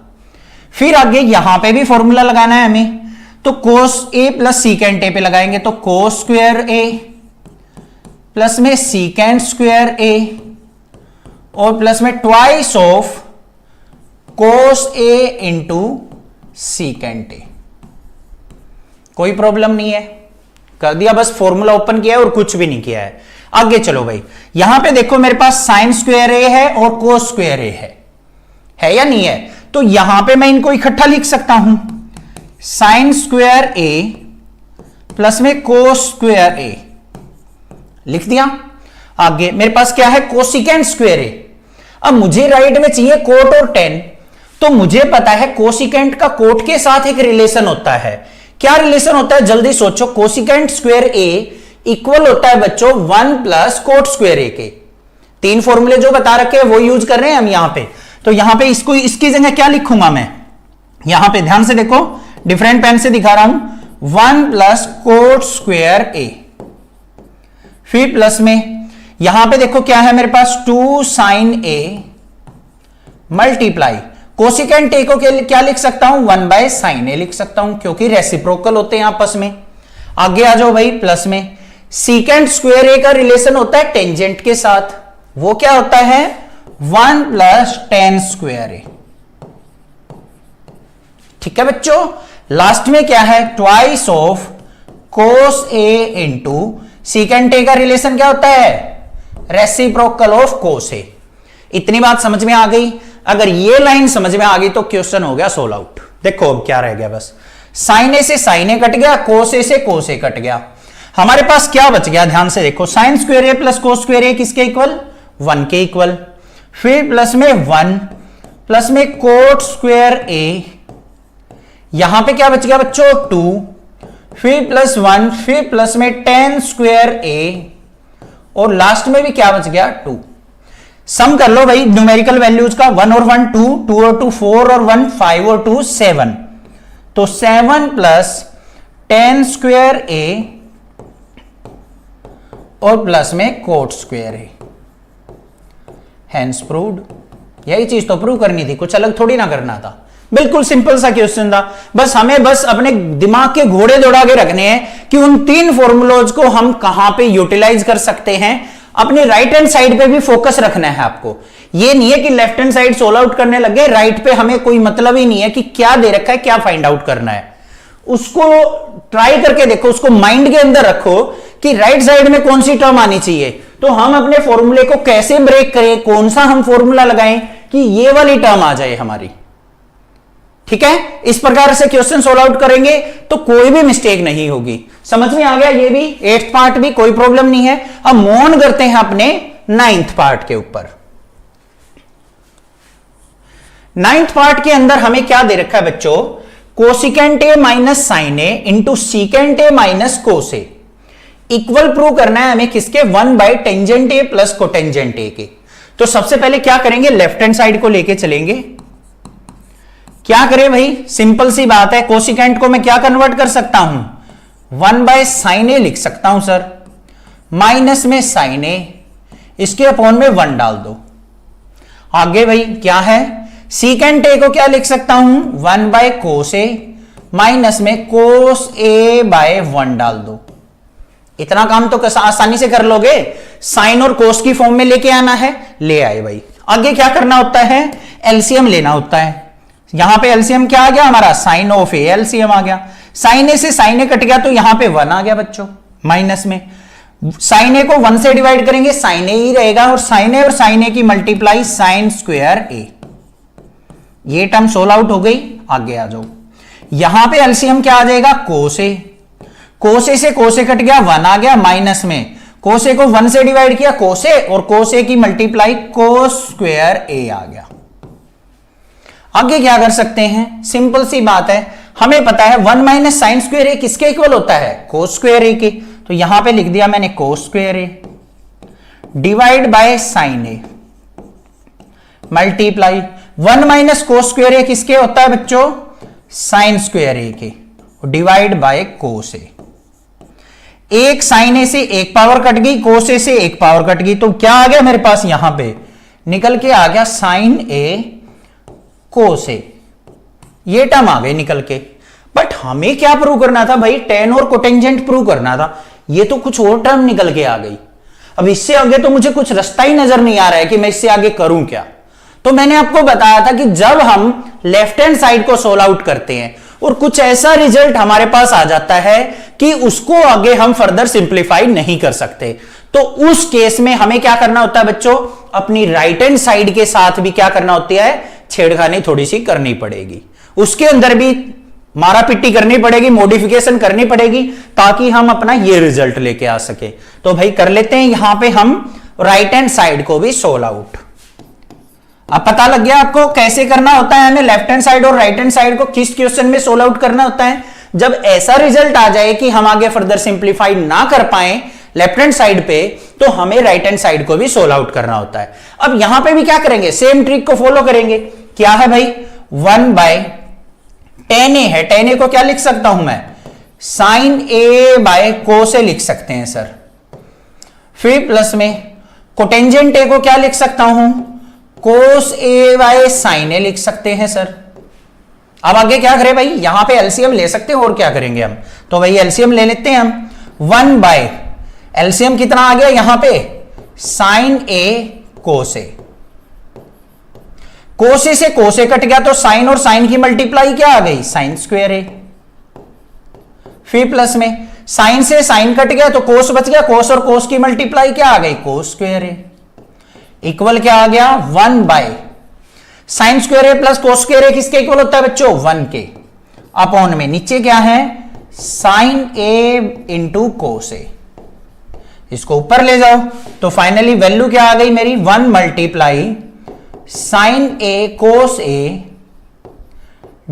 फिर आगे यहां पे भी फॉर्मूला लगाना है हमें, तो कोस a प्लस सीकेंट a पे लगाएंगे, तो कोस स्क्वायर a प्लस में सीकेंट स्क्वायर a और प्लस में twice of cos a into secant a। कोई प्रॉब्लम नहीं है, कर दिया, बस फॉर्मूला ओपन किया है और कुछ भी नहीं किया है। आगे चलो भाई, यहां पे देखो मेरे पास साइन स्क्वायर a है और कोस स्क्वायर a है या नहीं है, तो यहां पे मैं इनको इकट्ठा लिख सकता हूं, साइन स्क्वायर a प्लस में कोस स्क्वायर a लिख दिया। आगे मेरे पास क्या है, कोसिकेंट स्क्वायर a। अब मुझे राइट में चाहिए कोट और टेन, तो मुझे पता है कोसिकेंट का कोट के साथ एक रिलेशन होता है। क्या रिलेशन होता है जल्दी सोचो, कोसिकेंट स्क्वायर a इक्वल होता है बच्चों 1 प्लस कोट स्क्वायर a के। 3 फॉर्मूले जो बता रखे हैं वो यूज कर रहे हैं हम यहां पे। तो यहां पे इसको इसकी जगह क्या लिखूंगा मैं, यहां पे ध्यान से देखो, डिफरेंट पेन से दिखा रहा हूं, 1 प्लस कोट स्क्वायर ए, फिर प्लस में यहां पे देखो क्या है मेरे पास, 2 sine A multiply cosecant A को क्या लिख सकता हूं, 1 बाय साइन ए लिख सकता हूं, क्योंकि रेसिप्रोकल होते हैं आपस में। आगे आ जाओ भाई, प्लस में सीकेंट स्क्वायर ए का रिलेशन होता है टेंजेंट के साथ, वो क्या होता है, 1 प्लस टेन स्क्वायर ए। ठीक है बच्चों, लास्ट में क्या है, twice of cos A into secant A का रिलेशन क्या होता है, रेसिप्रोकल ऑफ कोस ए। इतनी बात समझ में आ गई। अगर ये लाइन समझ में आ गई तो क्वेश्चन हो गया सोल्व आउट। देखो अब क्या रह गया, बस साइन ए से साइन ए कट गया, कोस ए से कोस ए कट गया, हमारे पास क्या बच गया, ध्यान से देखो, sine square A plus cos square A किसके इक्वल, 1 के इक्वल, फिर प्लस में 1 प्लस में कोट स्क्वायर ए, यहां पे क्या बच गया बच्चों, 2, फिर प्लस 1, फिर प्लस में टेन स्क्वायर ए, और लास्ट में भी क्या बच गया, 2। सम कर लो भाई न्यूमेरिकल वैल्यूज का, 1 और 1 2, 2 और 2 4 और 1 5 और 2 7, तो 7 प्लस टेन स्क्वायर ए और प्लस में कोट स्क्वायर ए, हैंस प्रूव्ड। यही चीज तो प्रूव करनी थी, कुछ अलग थोड़ी ना करना था, बिल्कुल सिंपल सा क्वेश्चन था। बस हमें बस अपने दिमाग के घोड़े दौड़ा के रखने हैं कि उन 3 फॉर्मूलोज को हम कहां पे यूटिलाइज कर सकते हैं। अपने राइट हैंड साइड पे भी फोकस रखना है आपको, ये नहीं है कि left hand side solve out करने लग गए, राइट पे हमें कोई मतलब ही नहीं है कि क्या दे रखा है, क्या फाइंड आउट करना है। उसको ट्राई करके देखो, उसको माइंड के अंदर रखो कि राइट साइड में कौन सी टर्म आनी चाहिए, तो हम अपने फॉर्मूले को कैसे ब्रेक करें, कौन सा हम फॉर्मूला लगाएं कि ये वाली टर्म आ जाए हमारी। ठीक है, इस प्रकार से क्वेश्चन सोल्व आउट करेंगे तो कोई भी मिस्टेक नहीं होगी। समझ में आ गया, ये भी 8th पार्ट भी कोई प्रॉब्लम नहीं है। अब मूव ऑन करते हैं अपने 9th पार्ट के ऊपर। 9th पार्ट के अंदर हमें क्या दे रखा है बच्चों, cosecant A minus sine A into secant A minus cos A equal prove करना है हमें किसके, 1 by tangent A plus cotangent A के। तो सबसे पहले क्या करेंगे, लेफ्ट हैंड साइड को लेके चलेंगे। क्या करें भाई, सिंपल सी बात है, कोसिकेंट को मैं क्या कन्वर्ट कर सकता हूं, 1 बाय साइन ए लिख सकता हूं सर, माइनस में साइन ए, इसके अपॉन में 1 डाल दो। आगे भाई क्या है, सीकेंट ए को क्या लिख सकता हूं, 1 बाय कोस ए, माइनस में कोस ए बाय 1 डाल दो। इतना काम तो आसानी से कर लोगे, साइन और कोस की फॉर्म में लेके आना है, ले आए भाई। आगे क्या करना होता है, एलसीएम लेना होता है। यहां पे एलसीएम क्या आ गया हमारा, साइन ऑफ ए, एलसीएम आ गया, साइन ए से साइन ए कट गया तो यहां पे 1 आ गया बच्चों, माइनस में साइन ए को 1 से डिवाइड करेंगे, साइन ए ही रहेगा, और साइन ए की मल्टीप्लाई साइन स्क्वायर ए। ये टर्म सोल्व आउट हो गई। आगे आ जाओ, यहां पे एलसीएम क्या आ जाएगा, कोस ए, कोस ए से कोस ए कट गया, 1 आ गया, माइनस में कोस ए को 1 से डिवाइड किया, कोस ए, और कोस ए की मल्टीप्लाई कोस स्क्वायर ए आ गया। आगे क्या कर सकते हैं, सिंपल सी बात है, हमें पता है 1 माइनस साइन स्क्वायर ए किसके इक्वल होता है, कोस स्क्वायर ए के, तो यहां पे लिख दिया मैंने cos square A divide by sine A multiply 1 minus cos square A किसके होता है बच्चों, साइन स्क्वायर ए के, डिवाइड बाय कोस ए। एक साइन ए से एक पावर कट गई, कोस ए से एक पावर कट गई, तो क्या आ गया मेरे पास, यहां पे निकल के आ गया साइन ए कोस ए, ये टर्म आ गए निकल के। बट हमें क्या प्रूव करना था भाई, टेन और कोटेंजेंट प्रूव करना था, ये तो कुछ और टर्म निकल के आ गई। अब इससे आगे तो मुझे कुछ रास्ता ही नजर नहीं आ रहा है कि मैं इससे आगे करूं क्या। तो मैंने आपको बताया था कि जब हम लेफ्ट हैंड साइड को सोल्व आउट करते हैं और कुछ ऐसा रिजल्ट हमारे पास आ जाता है कि उसको आगे हम फर्दर सिंप्लीफाई नहीं कर सकते, तो उस केस में हमें क्या करना होता है बच्चों, अपनी राइट हैंड साइड के साथ भी क्या करना होती है, छेड़खानी थोड़ी सी करनी पड़ेगी, उसके अंदर भी मारा पिट्टी करनी पड़ेगी, मॉडिफिकेशन करनी पड़ेगी, ताकि हम अपना ये रिजल्ट लेके आ सके। तो भाई कर लेते हैं यहां पे हम राइट हैंड साइड को भी सोल्व आउट। अब पता लग गया आपको कैसे करना होता है, हमें लेफ्ट हैंड साइड और राइट हैंड साइड को किस क्वेश्चन में सोल्व आउट करना होता है। जब ऐसा रिजल्ट आ जाए कि हम आगे फर्दर सिंप्लीफाई ना कर पाए लेफ्ट हैंड साइड पे, तो हमें राइट हैंड साइड को भी सोल्व आउट करना होता है। अब यहां पे भी क्या करेंगे, सेम ट्रिक को फॉलो करेंगे। क्या है भाई, 1 बाय tan a है, tan a को क्या लिख सकता हूं मैं, sin a by cos a लिख सकते हैं सर। फिर प्लस में कोटेंजेंट a को क्या लिख सकता हूं, cos a by sin a लिख सकते हैं सर। अब आगे क्या करें भाई, यहां पे एलसीएम ले सकते हैं और क्या करेंगे हम, तो भाई एलसीएम ले लेते हैं हम। 1 बाय एलसीएम कितना आ गया यहां पे, sin a cos a। cos a से cos a कट गया तो sin और sin की मल्टीप्लाई क्या आ गई, sin स्क्वायर a। फिर प्लस में sin से sin कट गया तो cos बच गया, cos और cos की मल्टीप्लाई क्या आ गई, cos स्क्वायर a। इक्वल क्या आ गया, 1 by sine square A plus cos square A किसके इक्वल होता है बच्चों, 1 के। अपॉन में नीचे क्या है, साइन ए इंटू कोस ए। इसको ऊपर ले जाओ तो फाइनली वैल्यू क्या आ गई मेरी, 1 multiply sine A cos A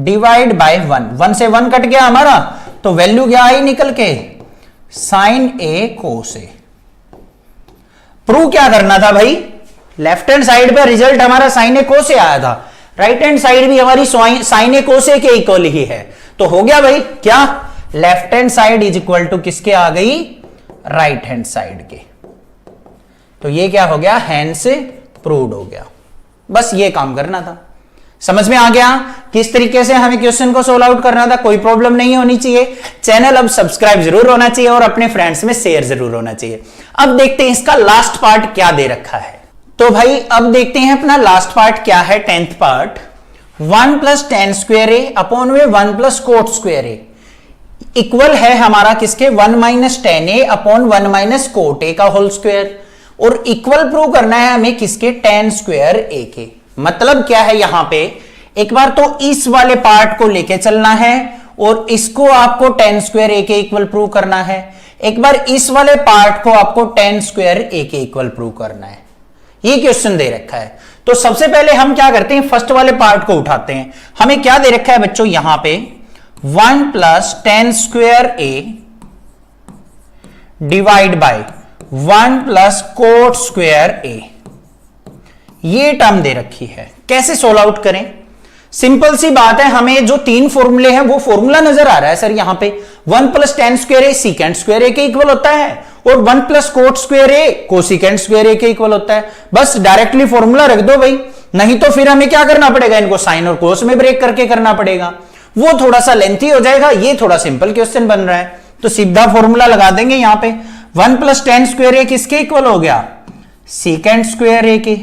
divide by 1। 1 से 1 कट गया हमारा तो वैल्यू क्या आई निकल के, sign A cos A. Prove क्या करना था भाई, लेफ्ट हैंड साइड पे रिजल्ट हमारा साइन ए कोस ए आया था, राइट हैंड साइड भी हमारी साइन ए कोस ए के इक्वल ही है, तो हो गया भाई क्या, left hand side is equal to किसके आ गई, राइट हैंड साइड के। तो ये क्या हो गया, हैंस प्रूव्ड हो गया। बस ये काम करना था। समझ में आ गया किस तरीके से हमें क्वेश्चन को सोल्व आउट करना था, कोई प्रॉब्लम नहीं होनी चाहिए। चैनल अब सब्सक्राइब जरूर होना चाहिए और अपने फ्रेंड्स में शेयर जरूर होना चाहिए। अब देखते हैं इसका लास्ट पार्ट क्या दे रखा है। तो भाई अब देखते हैं अपना लास्ट पार्ट क्या है, 10th part. 1 plus tan square A upon में 1 plus cot square A equal है हमारा किसके, 1 minus tan A upon 1 minus cot A का होल स्क्वायर। और इक्वल प्रूव करना है हमें किसके, टेन स्क्वायर ए के। मतलब क्या है यहां पे, एक बार तो इस वाले पार्ट को लेके चलना है और इसको आपको टेन स्क्वायर ए के इक्वल प्रूव करना है। एक बार इस वाले पार्ट को आपको टेन स्क्वायर ए के इक्वल प्रूव करना है। ये क्वेश्चन दे रखा है। तो सबसे पहले हम क्या करते हैं, फर्स्ट वाले पार्ट को उठाते हैं। हमें क्या दे रखा है बच्चों यहां पे, 1 plus tan square A divide by 1 plus cot square A, ये टर्म दे रखी है। कैसे सोल्व आउट करें, सिंपल सी बात है, हमें जो 3 फॉर्मूले हैं वो फॉर्मूला नजर आ रहा है सर यहां पे। 1 plus tan square A secant square A के इक्वल होता है और 1 plus cot square A cosecant square A के इक्वल होता है। बस डायरेक्टली फॉर्मूला रख दो भाई, नहीं तो फिर हमें क्या करना पड़ेगा, इनको साइन और कोस में ब्रेक करके करना पड़ेगा, वो थोड़ा सा लेंथी हो जाएगा। ये थोड़ा सिंपल क्वेश्चन बन रहा है तो सीधा फॉर्मूला लगा देंगे यहां पे। 1 प्लस टेन स्क्वायर ए किसके इक्वल हो गया, सीकेंड स्क्वायर ए के।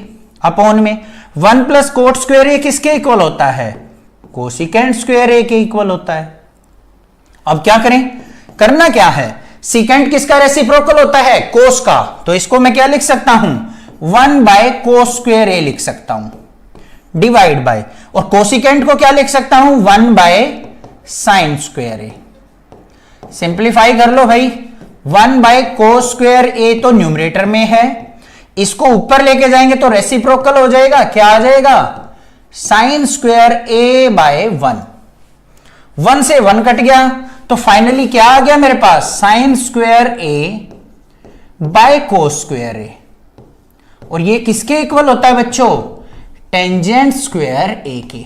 अपॉन में 1 प्लस कोट स्क्वायर ए किसके इक्वल होता है, कोसिकेंड स्क्वायर ए के इक्वल होता है। अब क्या करें, करना क्या है, सीकेंड किसका रेसिप्रोकल होता है, कोस का, तो इसको मैं क्या लिख सकता हूं, 1 बाय कोस स्क्वायर ए लिख सकता हूं डिवाइड बाय, और कोसिकेंड को क्या लिख सकता हूं, 1 by sine square A. Simplify कर लो भाई, 1 बाय कोस स्क्वायर ए तो न्यूमरेटर में है, इसको ऊपर लेके जाएंगे तो रेसिप्रोकल हो जाएगा, क्या आ जाएगा, साइन स्क्वायर ए बाय 1। 1 से 1 कट गया तो फाइनली क्या आ गया मेरे पास, sine square A by cos square A. और ये किसके इक्वल होता है बच्चों, टेंजेंट स्क्वायर ए के।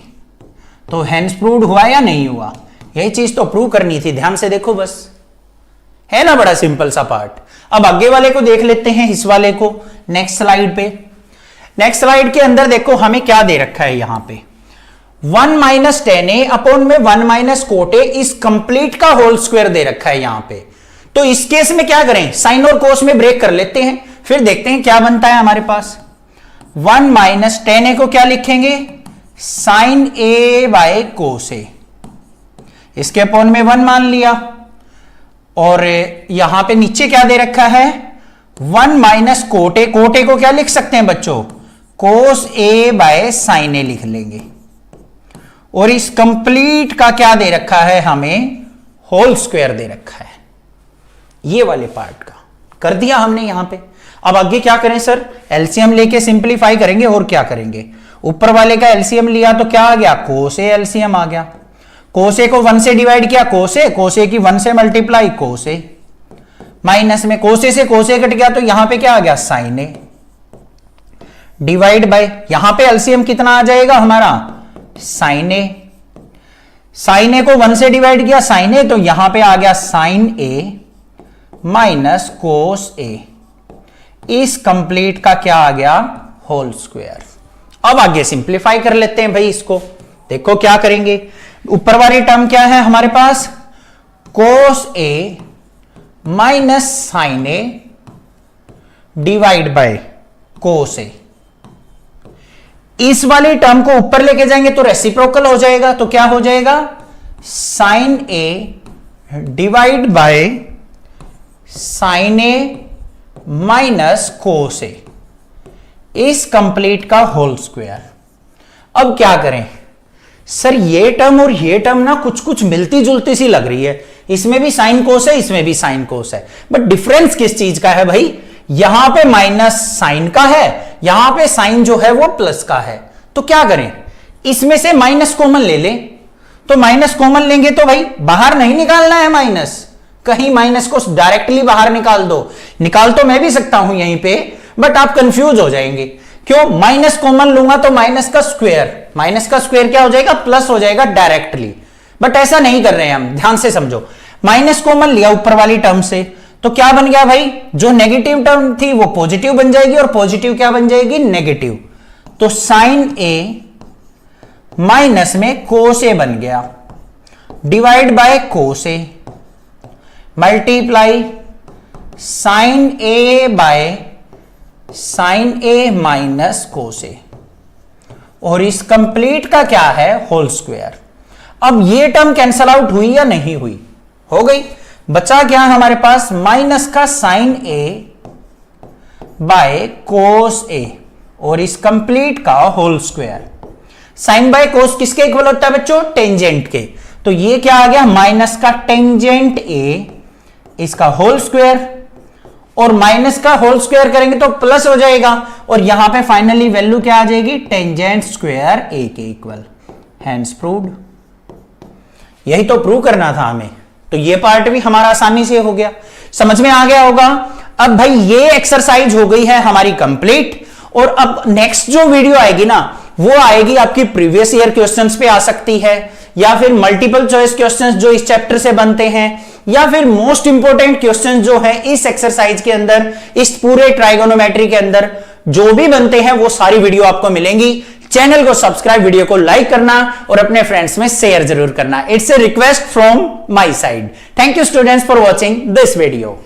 तो हेंस प्रूव्ड हुआ या नहीं हुआ, यही चीज तो प्रूव करनी थी। ध्यान से देखो बस, है ना बड़ा सिंपल सा पार्ट। अब आगे वाले को देख लेते हैं, इस वाले को, नेक्स्ट स्लाइड पे। नेक्स्ट स्लाइड के अंदर देखो हमें क्या दे रखा है यहां पे, 1 माइनस टेन ए अपॉन में 1 माइनस कोट ए इस कंप्लीट का होल स्क्वायर दे रखा है यहां पे। तो इस केस में क्या करें, साइन और कोस में ब्रेक कर लेते हैं, फिर देखते हैं क्या बनता है हमारे पास। 1 माइनस टेन ए को क्या लिखेंगे, साइन ए बाय कोस ए, इसके अपॉन में 1 मान लिया। और यहां पे नीचे क्या दे रखा है, 1 minus cot A, cot A को क्या लिख सकते हैं बच्चों, कोस ए बाय साइन ए लिख लेंगे। और इस कंप्लीट का क्या दे रखा है हमें, होल स्क्वायर दे रखा है, ये वाले पार्ट का कर दिया हमने यहां पे। अब आगे क्या करें सर, एलसीएम लेके सिंपलीफाई करेंगे और क्या करेंगे, ऊपर वाले का एलसीएम लिया तो क्या आ गया, कोस ए एलसीएम आ गया। कोस ए को 1 से डिवाइड किया, कोस ए की 1 से मल्टीप्लाई कोस ए, माइनस में कोस ए से कोस ए कट गया तो यहां पे क्या आ गया, साइन ए डिवाइड बाय, यहां पे एलसीएम कितना आ जाएगा हमारा, साइन ए। साइन ए को 1 से डिवाइड किया साइन ए, तो यहां पे आ गया sign A minus cos A. इस कंप्लीट का क्या आ गया? Whole square. अब आगे सिंप्लीफाई कर लेते हैं भाई इसको। देखो क्या करेंगे, ऊपर वाली टर्म क्या है हमारे पास? Cos A minus sine A divide by cos A. इस वाली टर्म को ऊपर लेके जाएंगे तो रेसिप्रोकल हो जाएगा, तो क्या हो जाएगा? Sine A divide by sine A minus cos A, इस कंप्लीट का होल स्क्वायर। अब क्या करें सर, ये टर्म और ये टर्म ना कुछ कुछ मिलती जुलती सी लग रही है, इसमें भी साइन कोस है इसमें भी साइन कोस है, बट डिफरेंस किस चीज का है भाई? यहां पे माइनस साइन का है, यहां पे साइन जो है वो प्लस का है। तो क्या करें, इसमें से माइनस कॉमन ले लें। तो माइनस कॉमन लेंगे तो भाई बाहर नहीं निकालना है माइनस, कहीं माइनस को डायरेक्टली बाहर निकाल दो। निकाल तो मैं भी सकता हूं यहीं पे, बट आप कंफ्यूज हो जाएंगे। क्यों? माइनस कॉमन लूंगा तो माइनस का स्क्वायर क्या हो जाएगा? प्लस हो जाएगा डायरेक्टली। बट ऐसा नहीं कर रहे हैं हम, ध्यान से समझो। माइनस कॉमन लिया ऊपर वाली टर्म से, तो क्या बन गया भाई? जो नेगेटिव टर्म थी वो पॉजिटिव बन जाएगी, और पॉजिटिव क्या बन जाएगी? नेगेटिव। तो साइन ए माइनस में कोस ए बन गया, divide by cos A, multiply sine A by sine A minus cos A, और इस कंप्लीट का क्या है? Whole square. अब ये टर्म कैंसल आउट हुई या नहीं हुई? हो गई। बचा क्या हमारे पास? माइनस का sine A by cos A, और इस कंप्लीट का whole square. Sine by cos किसके इक्वल होता है बच्चों? टेंजेंट के। तो ये क्या आ गया? माइनस का टेंजेंट ए, इसका होल स्क्वायर, और माइनस का होल स्क्वायर करेंगे तो प्लस हो जाएगा, और यहां पे फाइनली वैल्यू क्या आ जाएगी? टेंजेंट स्क्वायर ए के इक्वल। Hence proved. यही तो प्रूव करना था हमें, तो ये पार्ट भी हमारा आसानी से हो गया, समझ में आ गया होगा। अब भाई ये एक्सरसाइज हो गई है हमारी कंप्लीट, और अब नेक्स्ट जो वीडियो आएगी ना, वो आएगी आपकी प्रीवियस ईयर क्वेश्चंस पे आ सकती है, या फिर मल्टीपल चॉइस क्वेश्चंस जो इस चैप्टर से बनते हैं, या फिर मोस्ट इंपोर्टेंट क्वेश्चंस जो है इस एक्सरसाइज के अंदर, इस पूरे ट्राइगोनोमेट्री के अंदर जो भी बनते हैं, वो सारी वीडियो आपको मिलेंगी। चैनल को सब्सक्राइब, वीडियो को लाइक करना और अपने फ्रेंड्स में शेयर जरूर करना। It's a request from my side. Thank you students for watching this video.